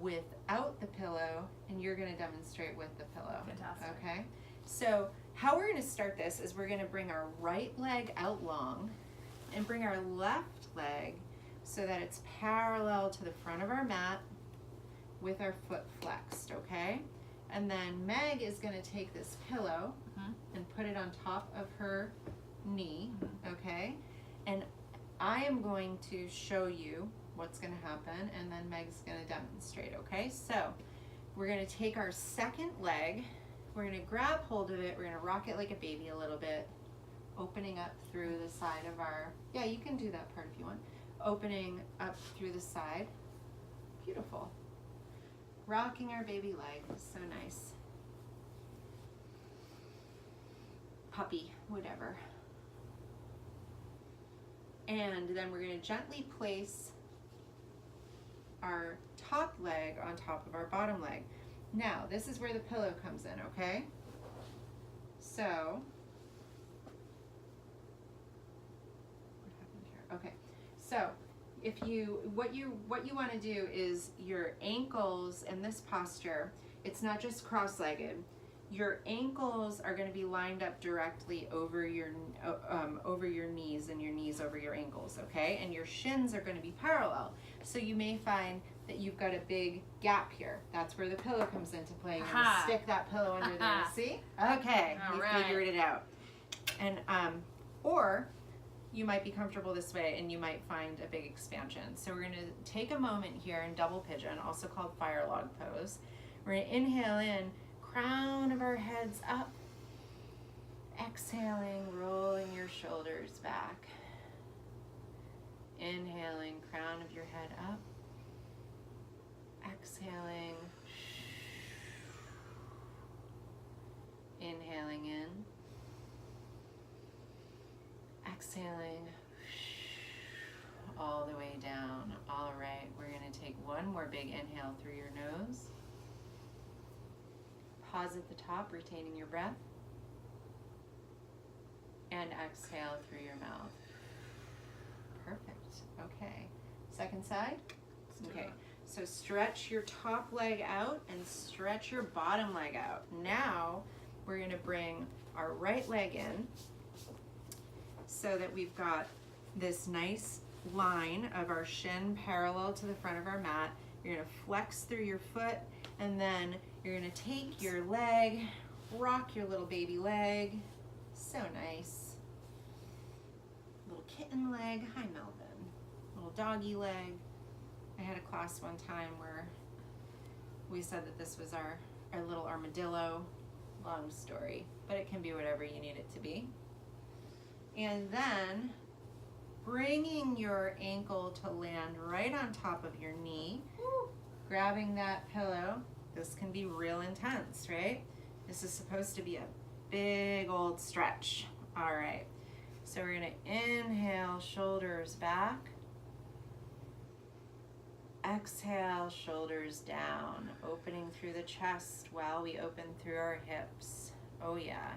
without the pillow, and you're going to demonstrate with the pillow. Fantastic. Okay? So, how we're going to start this is we're going to bring our right leg out long and bring our left leg so that it's parallel to the front of our mat with our foot flexed, okay? And then Meg is going to take this pillow and put it on top of her knee, okay? And I am going to show you what's going to happen, and then Meg's going to demonstrate, okay? So we're going to take our second leg, we're going to grab hold of it, we're going to rock it like a baby a little bit, opening up through the side of our, yeah, you can do that part if you want, opening up through the side. Beautiful. Rocking our baby leg, so nice. Puppy, whatever. And then we're going to gently place our top leg on top of our bottom leg. Now, this is where the pillow comes in, okay? So, what happened here? Okay, so what you want to do is your ankles in this posture, it's not just cross-legged. Your ankles are going to be lined up directly over your knees, and your knees over your ankles, okay? And your shins are going to be parallel. So you may find that you've got a big gap here. That's where the pillow comes into play. You're going to stick that pillow under there. See? Okay, All we right. figured it out. And or you might be comfortable this way and you might find a big expansion. So we're going to take a moment here in double pigeon, also called fire log pose. We're going to inhale in, crown of our heads up. Exhaling, rolling your shoulders back. Inhaling, crown of your head up. Exhaling. Inhaling in. Exhaling. All the way down. All right, we're going to take one more big inhale through your nose. Pause at the top, retaining your breath. And exhale through your mouth. Perfect. Okay. Second side. Okay. So stretch your top leg out and stretch your bottom leg out. Now we're going to bring our right leg in so that we've got this nice line of our shin parallel to the front of our mat. You're going to flex through your foot, and then you're going to take your leg, rock your little baby leg. So nice. Little kitten leg. Hi, Melvin. Little doggy leg. I had a class one time where we said that this was our little armadillo. Long story, but it can be whatever you need it to be. And then bringing your ankle to land right on top of your knee, grabbing that pillow. This can be real intense, right? This is supposed to be a big old stretch. All right, so we're gonna inhale, shoulders back. Exhale, shoulders down, opening through the chest while we open through our hips. Oh yeah.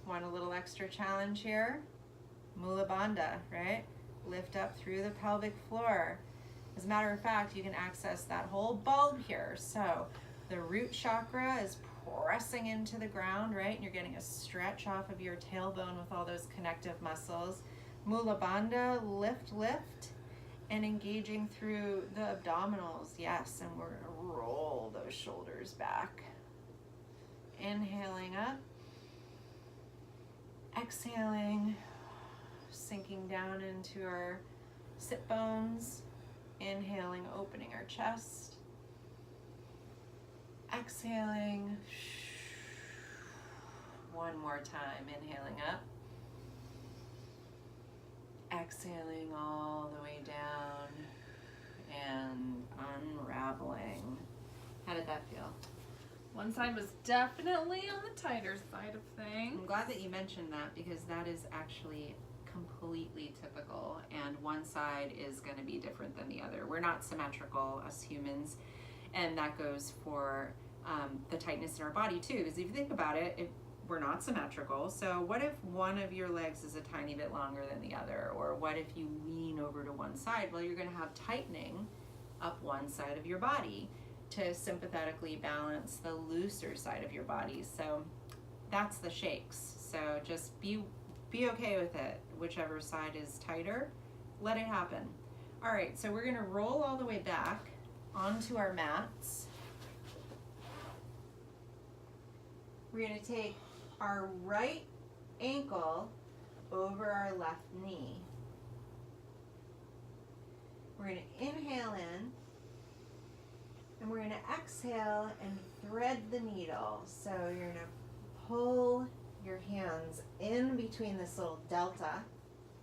Want a little extra challenge here? Mula Bandha, right? Lift up through the pelvic floor. As a matter of fact, you can access that whole bulb here. So the root chakra is pressing into the ground, right? And you're getting a stretch off of your tailbone with all those connective muscles. Mula Bandha, lift, lift. And engaging through the abdominals, yes, and we're gonna roll those shoulders back. Inhaling up, exhaling, sinking down into our sit bones. Inhaling, opening our chest. Exhaling. One more time, inhaling up. Exhaling all the way down and unraveling. How did that feel? One side was definitely on the tighter side of things. I'm glad that you mentioned that because that is actually completely typical, and one side is going to be different than the other. We're not symmetrical as humans, and that goes for the tightness in our body too, because if you think about it, we're not symmetrical. So what if one of your legs is a tiny bit longer than the other? Or what if you lean over to one side? Well, you're going to have tightening up one side of your body to sympathetically balance the looser side of your body. So that's the shakes. So just be okay with it. Whichever side is tighter, let it happen. All right, so we're going to roll all the way back onto our mats. We're going to take our right ankle over our left knee. We're going to inhale in, and we're going to exhale and thread the needle. So you're going to pull your hands in between this little delta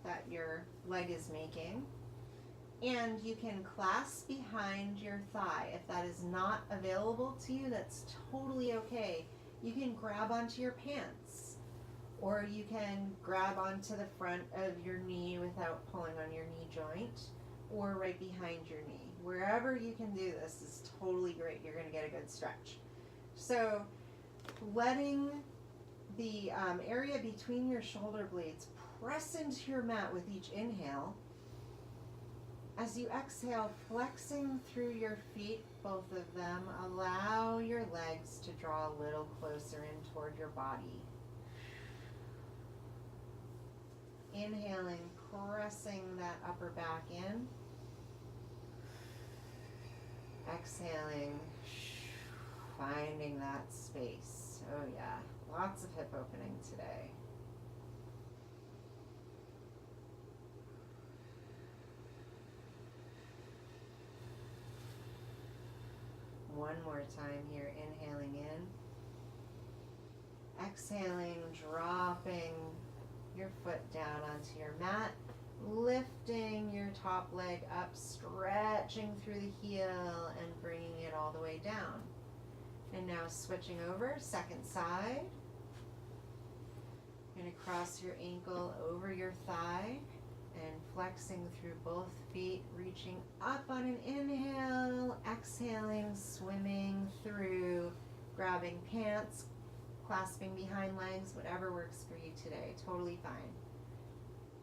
that your leg is making, and you can clasp behind your thigh. If that is not available to you, that's totally okay. You can grab onto your pants, or you can grab onto the front of your knee without pulling on your knee joint, or right behind your knee. Wherever you can do this is totally great. You're going to get a good stretch. So letting the area between your shoulder blades press into your mat with each inhale. As you exhale, flexing through your feet, both of them, allow your legs to draw a little closer in toward your body. Inhaling, pressing that upper back in. Exhaling, finding that space. Oh yeah, lots of hip opening today. One more time here, inhaling in. Exhaling, dropping your foot down onto your mat, lifting your top leg up, stretching through the heel and bringing it all the way down. And now switching over, second side. You're going to cross your ankle over your thigh and flexing through both feet, reaching up on an inhale, exhaling, swimming through, grabbing pants, clasping behind legs, whatever works for you today, totally fine.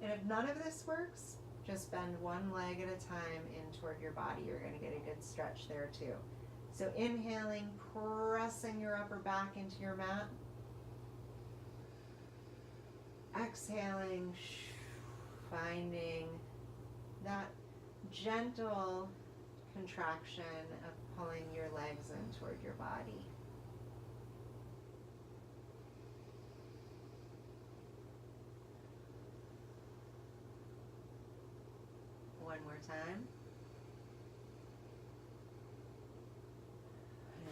And if none of this works, just bend one leg at a time in toward your body. You're going to get a good stretch there too. So inhaling, pressing your upper back into your mat. Exhaling, finding that gentle contraction of pulling your legs in toward your body. One more time.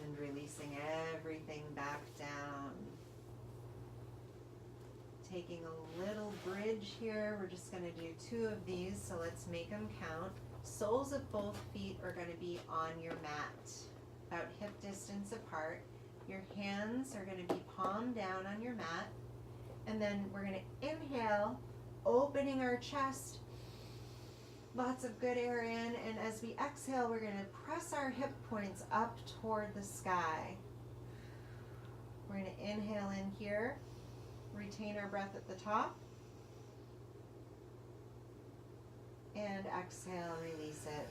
And releasing everything back down. Taking a little bridge here. We're just going to do 2 of these, so let's make them count. Soles of both feet are going to be on your mat, about hip distance apart. Your hands are going to be palm down on your mat. And then we're going to inhale, opening our chest. Lots of good air in, and as we exhale, we're going to press our hip points up toward the sky. We're going to inhale in here, retain our breath at the top, and exhale, release it.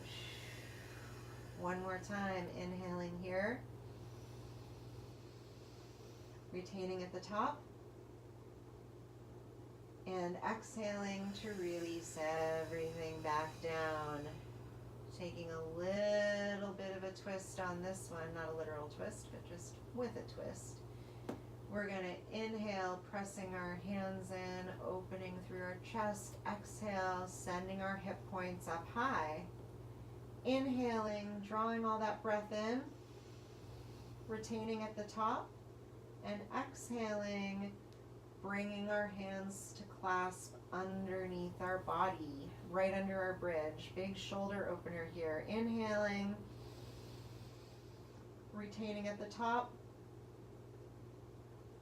One more time, inhaling here, retaining at the top, and exhaling to release everything back down. Taking a little bit of a twist on this one, not a literal twist, but just with a twist. We're gonna inhale, pressing our hands in, opening through our chest. Exhale, sending our hip points up high. Inhaling, drawing all that breath in, retaining at the top, and exhaling, bringing our hands to clasp underneath our body, right under our bridge. Big shoulder opener here. Inhaling, retaining at the top,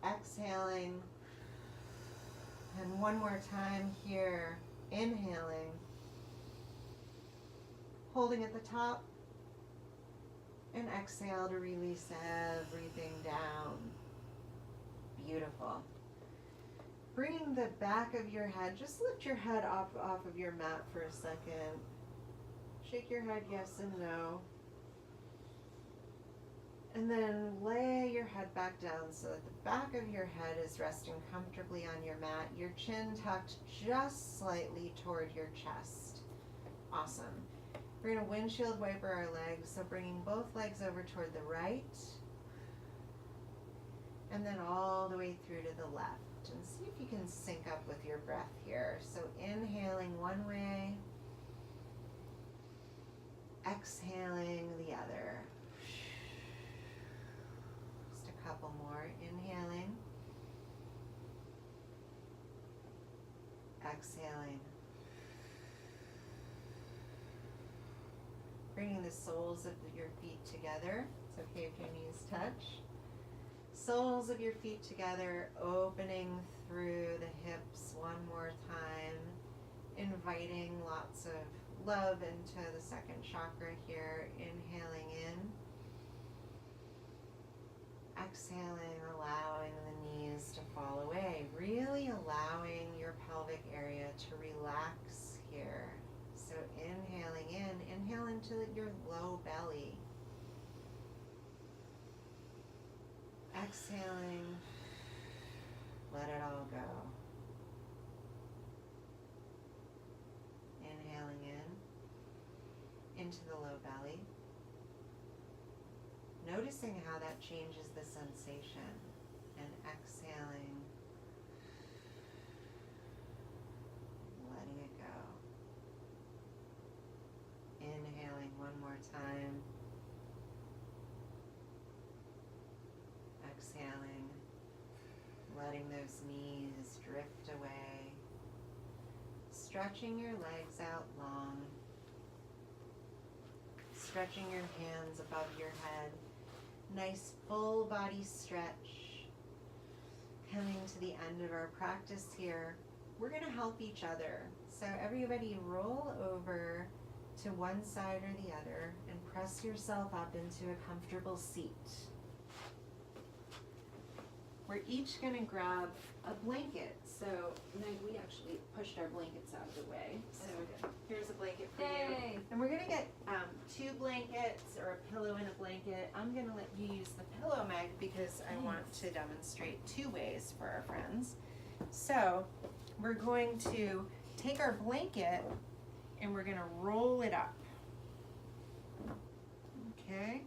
exhaling, and one more time here. Inhaling, holding at the top, and exhale to release everything down. Beautiful. Bringing the back of your head, just lift your head off of your mat for a second. Shake your head yes and no. And then lay your head back down so that the back of your head is resting comfortably on your mat. Your chin tucked just slightly toward your chest. Awesome. We're going to windshield wiper our legs, so bringing both legs over toward the right. And then all the way through to the left. And see if you can sync up with your breath here. So inhaling one way, exhaling the other. Just a couple more. Inhaling, exhaling. Bringing the soles of your feet together. It's okay if your knees touch. Soles of your feet together, opening through the hips one more time, inviting lots of love into the second chakra here. Inhaling in, exhaling, allowing the knees to fall away, really allowing your pelvic area to relax here. So inhaling in, inhale into your low belly. Exhaling, let it all go. Inhaling into the low belly. Noticing how that changes the sensation. And exhaling, letting it go. Inhaling one more time. Exhaling, letting those knees drift away, stretching your legs out long, stretching your hands above your head, nice full body stretch. Coming to the end of our practice here, we're going to help each other. So everybody roll over to one side or the other and press yourself up into a comfortable seat. We're each going to grab a blanket. So, Meg, we actually pushed our blankets out of the way. So here's a blanket for you. And we're going to get 2 blankets or a pillow and a blanket. I'm going to let you use the pillow, Meg, because I want to demonstrate 2 ways for our friends. So we're going to take our blanket and we're going to roll it up. Okay.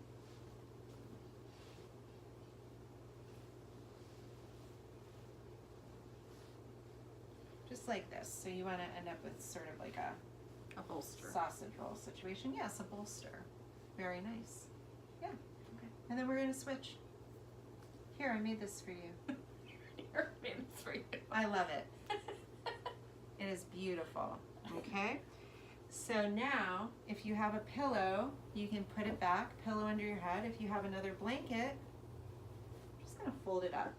Just like this. So you want to end up with sort of like a bolster. Sausage roll situation. Yes, a bolster. Very nice. Yeah. Okay. And then we're going to switch. Here, I made this for you. Here, I made this for you. I love it. It is beautiful. Okay. So now, if you have a pillow, you can put it back, pillow under your head. If you have another blanket, I'm just going to fold it up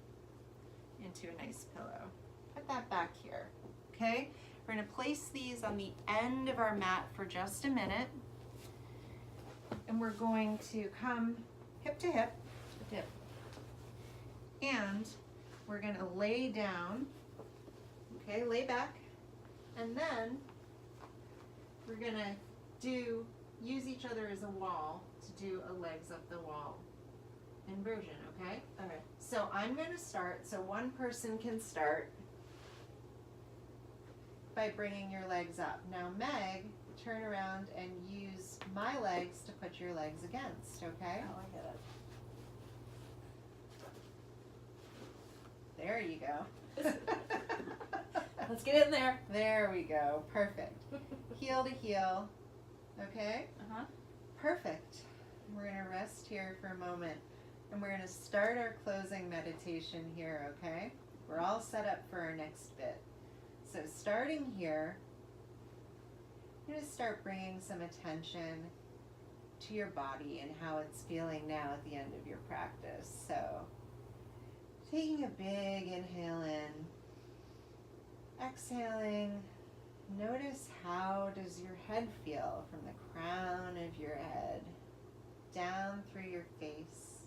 into a nice pillow. Put that back here. Okay, we're going to place these on the end of our mat for just a minute. And we're going to come hip to hip, and we're going to lay down. Okay, lay back. And then we're going to use each other as a wall to do a legs up the wall inversion, okay? Okay. So I'm going to start, so one person can start by bringing your legs up. Now Meg, turn around and use my legs to put your legs against, okay? Oh, I get it. There you go. Let's get in there. There we go. Perfect. Heel to heel. Okay? Uh-huh. Perfect. We're going to rest here for a moment. And we're going to start our closing meditation here, okay? We're all set up for our next bit. So starting here, you're going to start bringing some attention to your body and how it's feeling now at the end of your practice. So taking a big inhale in, exhaling, notice how does your head feel from the crown of your head down through your face.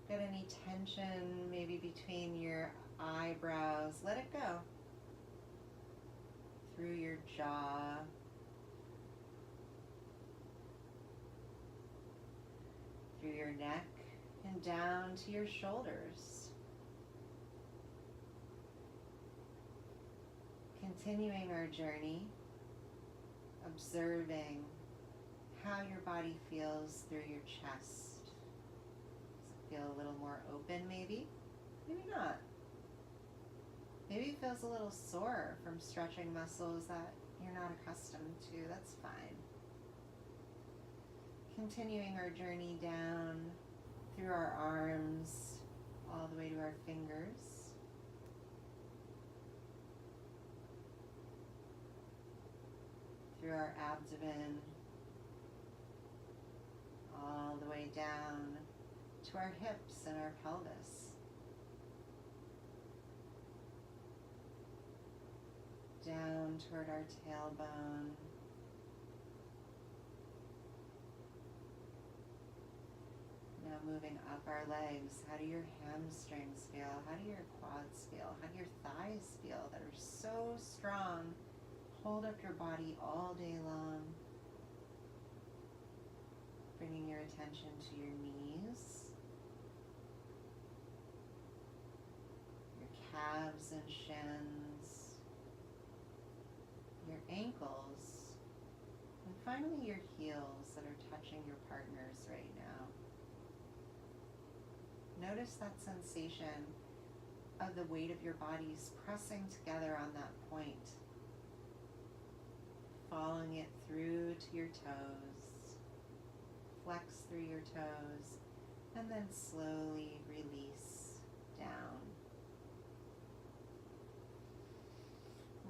Got any tension maybe between your eyebrows? Let it go. Through your jaw. Through your neck and down to your shoulders. Continuing our journey, observing how your body feels through your chest. Does it feel a little more open maybe? Maybe not. Maybe it feels a little sore from stretching muscles that you're not accustomed to. That's fine. Continuing our journey down through our arms, all the way to our fingers. Through our abdomen, all the way down to our hips and our pelvis. Down toward our tailbone. Now moving up our legs. How do your hamstrings feel? How do your quads feel? How do your thighs feel that are so strong? Hold up your body all day long. Bringing your attention to your knees, your calves and shins, your ankles, and finally your heels that are touching your partners right now. Notice that sensation of the weight of your bodies pressing together on that point. Following it through to your toes. Flex through your toes. And then slowly release down.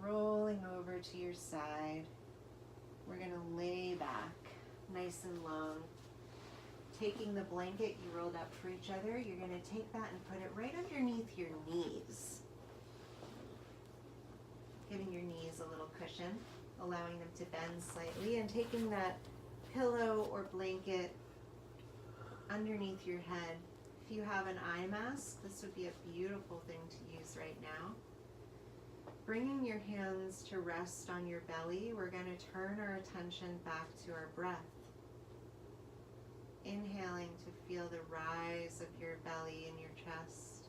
Rolling over to your side. We're going to lay back nice and long. Taking the blanket you rolled up for each other, you're going to take that and put it right underneath your knees. Giving your knees a little cushion, allowing them to bend slightly, and taking that pillow or blanket underneath your head. If you have an eye mask, this would be a beautiful thing to use right now. Bringing your hands to rest on your belly, we're going to turn our attention back to our breath. Inhaling to feel the rise of your belly and your chest.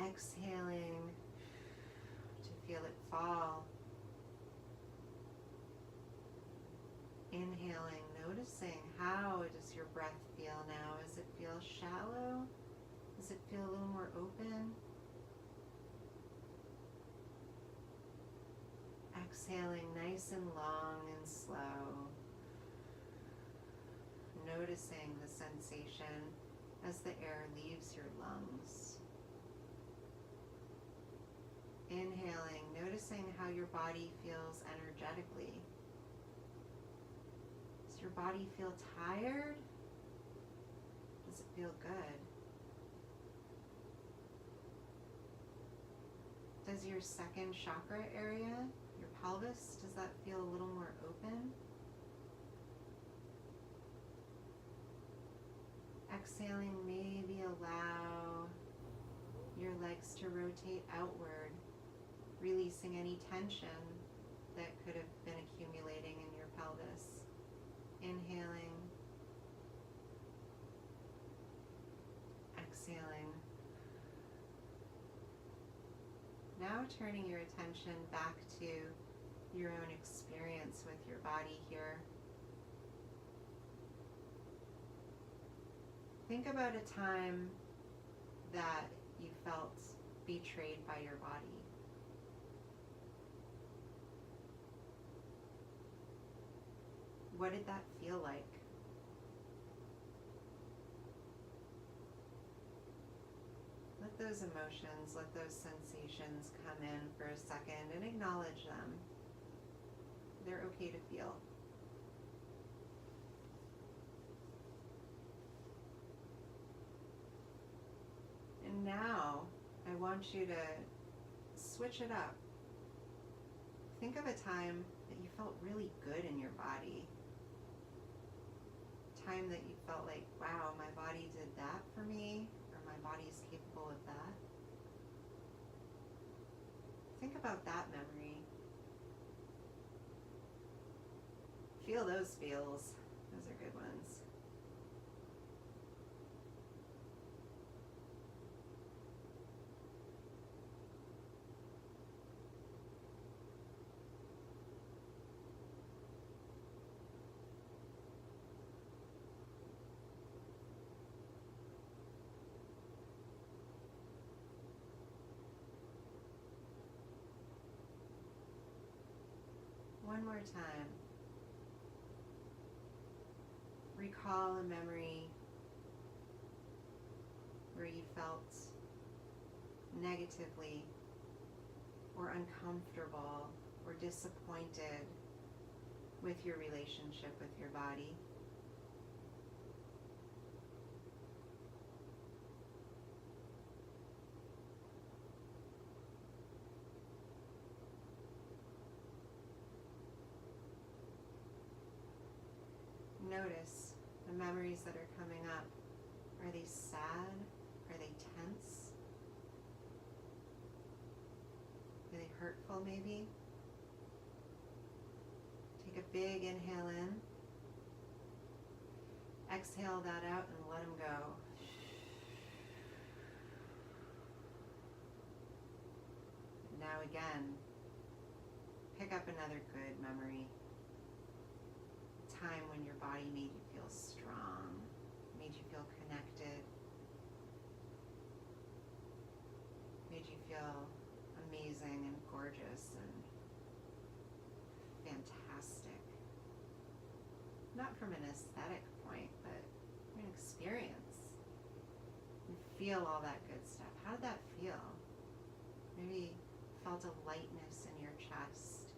Exhaling to feel it fall. Inhaling, noticing how does your breath feel now? Does it feel shallow? Does it feel a little more open? Exhaling nice and long and slow. Noticing the sensation as the air leaves your lungs. Inhaling, noticing how your body feels energetically. Does your body feel tired? Does it feel good? Does your second chakra area, your pelvis, does that feel a little more open? Exhaling, maybe allow your legs to rotate outward, releasing any tension that could have been accumulating in your pelvis. Inhaling, exhaling. Now turning your attention back to your own experience with your body here. Think about a time that you felt betrayed by your body. What did that feel like? Let those emotions, let those sensations come in for a second and acknowledge them. They're okay to feel. And now I want you to switch it up. Think of a time that you felt really good in your body. Time that you felt like, wow, my body did that for me, or my body's capable of that. Think about that memory. Feel those feels. Those are good ones. One more time. Recall a memory where you felt negatively or uncomfortable or disappointed with your relationship with your body. Notice the memories that are coming up. Are they sad? Are they tense? Are they hurtful maybe? Take a big inhale in. Exhale that out and let them go. Now again, pick up another good memory. Time when your body made you feel strong, made you feel connected, made you feel amazing and gorgeous and fantastic. Not from an aesthetic point, but from an experience. You feel all that good stuff. How did that feel? Maybe felt a lightness in your chest.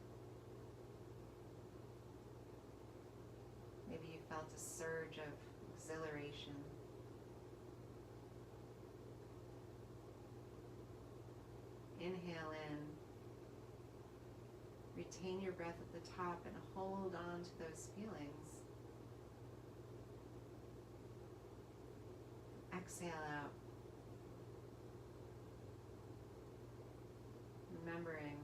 Maybe you felt a surge of exhilaration. Inhale in. Retain your breath at the top and hold on to those feelings. Exhale out. Remembering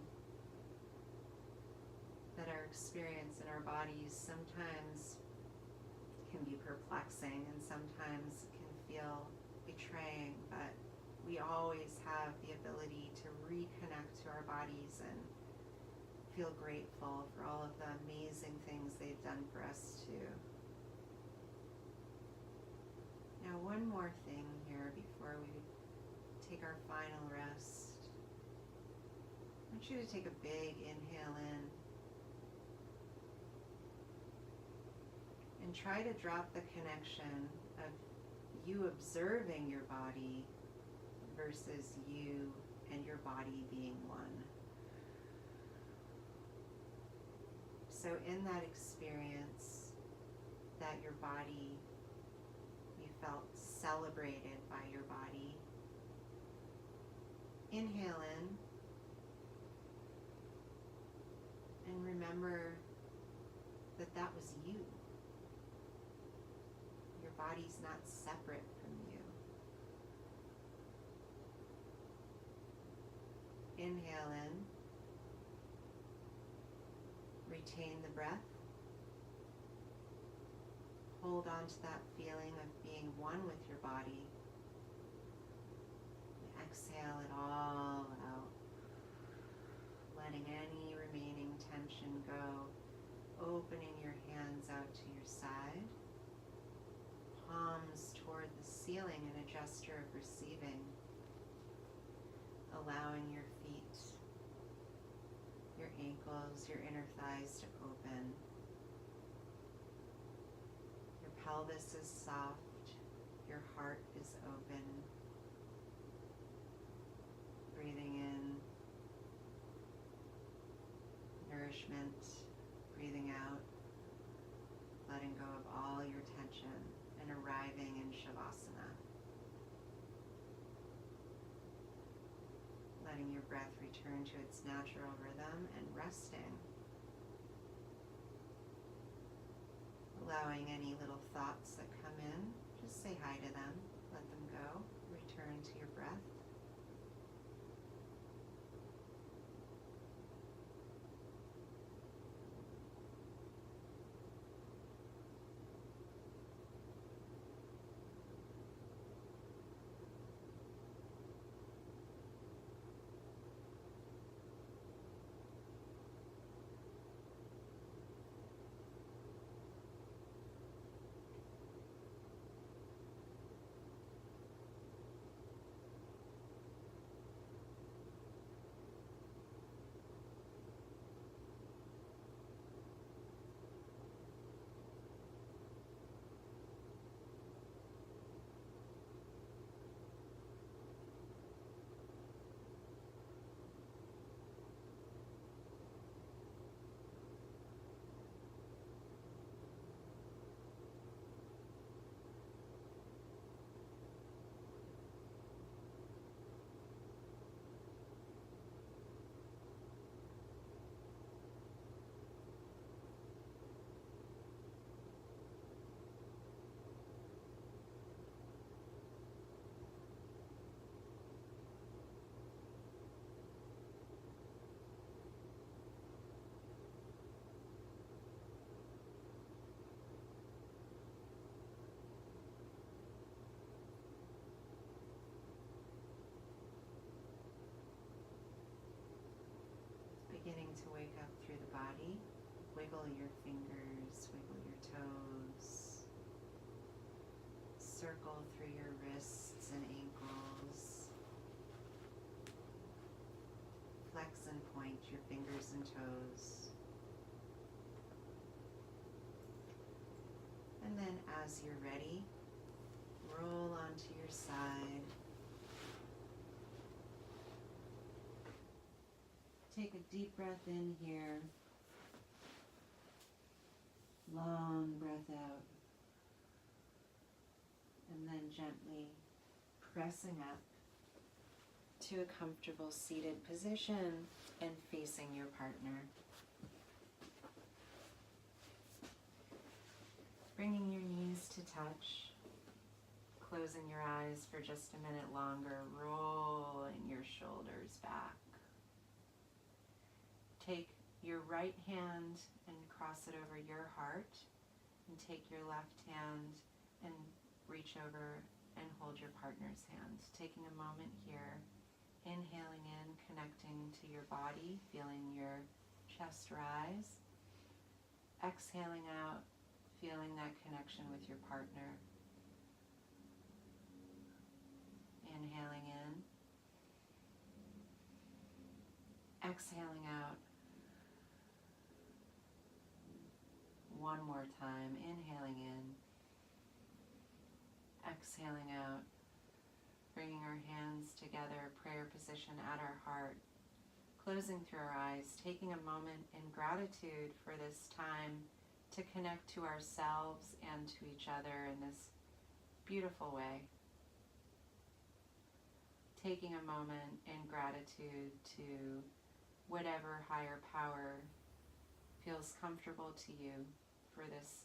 that our experience in our bodies sometimes can be perplexing and sometimes can feel betraying, but we always have the ability to reconnect to our bodies and feel grateful for all of the amazing things they've done for us too. Now one more thing here before we take our final rest. I want you to take a big inhale in and try to drop the connection of you observing your body versus you and your body being one. So in that experience that your body, you felt celebrated by your body, inhale in and remember that that was you. Your body's not separate from you. Inhale in. Retain the breath. Hold on to that feeling of being one with your body. Exhale it all out. Letting any remaining tension go. Opening your hands out to your side. Palms toward the ceiling in a gesture of receiving, allowing your feet, your ankles, your inner thighs to open. Your pelvis is soft, your heart is open. Breathing in nourishment, breathing out, letting go of all your tension and arriving in Shavasana. Letting your breath return to its natural rhythm and resting. Allowing any little thoughts that come in, just say hi to them, let them go, return to your breath. Beginning to wake up through the body. Wiggle your fingers, wiggle your toes. Circle through your wrists and ankles. Flex and point your fingers and toes. And then as you're ready, roll onto your side. Take a deep breath in here. Long breath out. And then gently pressing up to a comfortable seated position and facing your partner. Bringing your knees to touch. Closing your eyes for just a minute longer. Rolling your shoulders back. Take your right hand and cross it over your heart, and take your left hand and reach over and hold your partner's hand. Taking a moment here, inhaling in, connecting to your body, feeling your chest rise. Exhaling out, feeling that connection with your partner. Inhaling in. Exhaling out. One more time, inhaling in, exhaling out, bringing our hands together, prayer position at our heart, closing through our eyes, taking a moment in gratitude for this time to connect to ourselves and to each other in this beautiful way. Taking a moment in gratitude to whatever higher power feels comfortable to you for this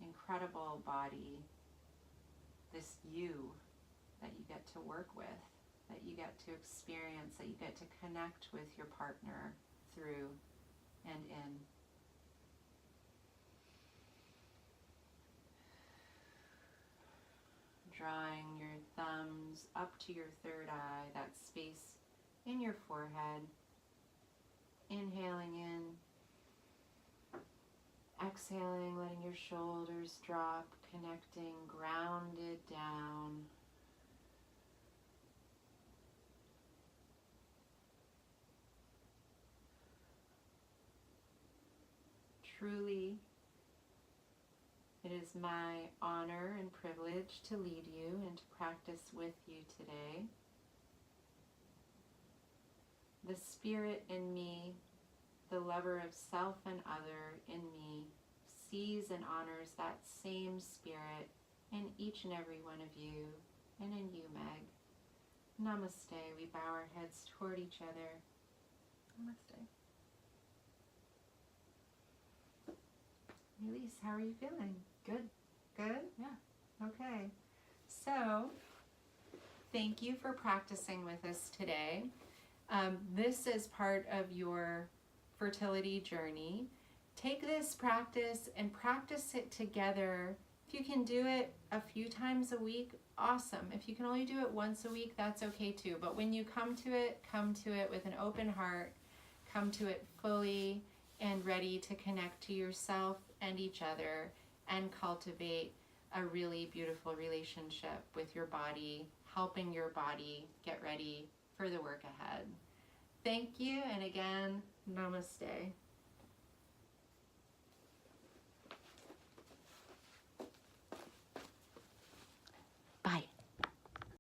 incredible body, this you that you get to work with, that you get to experience, that you get to connect with your partner through and in. Drawing your thumbs up to your third eye, that space in your forehead. Inhaling in. Exhaling, letting your shoulders drop, connecting, grounded down truly, it is my honor and privilege to lead you and to practice with you today. The spirit in me, the lover of self and other in me, sees and honors that same spirit in each and every one of you and in you, Meg. Namaste. We bow our heads toward each other. Namaste. Elise, how are you feeling? Good. Good? Yeah. Okay. So, thank you for practicing with us today. This is part of your fertility journey. Take this practice and practice it together. If you can do it a few times a week, awesome. If you can only do it once a week, that's okay too. But when you come to it with an open heart, come to it fully and ready to connect to yourself and each other and cultivate a really beautiful relationship with your body, helping your body get ready for the work ahead. Thank you, and again, namaste.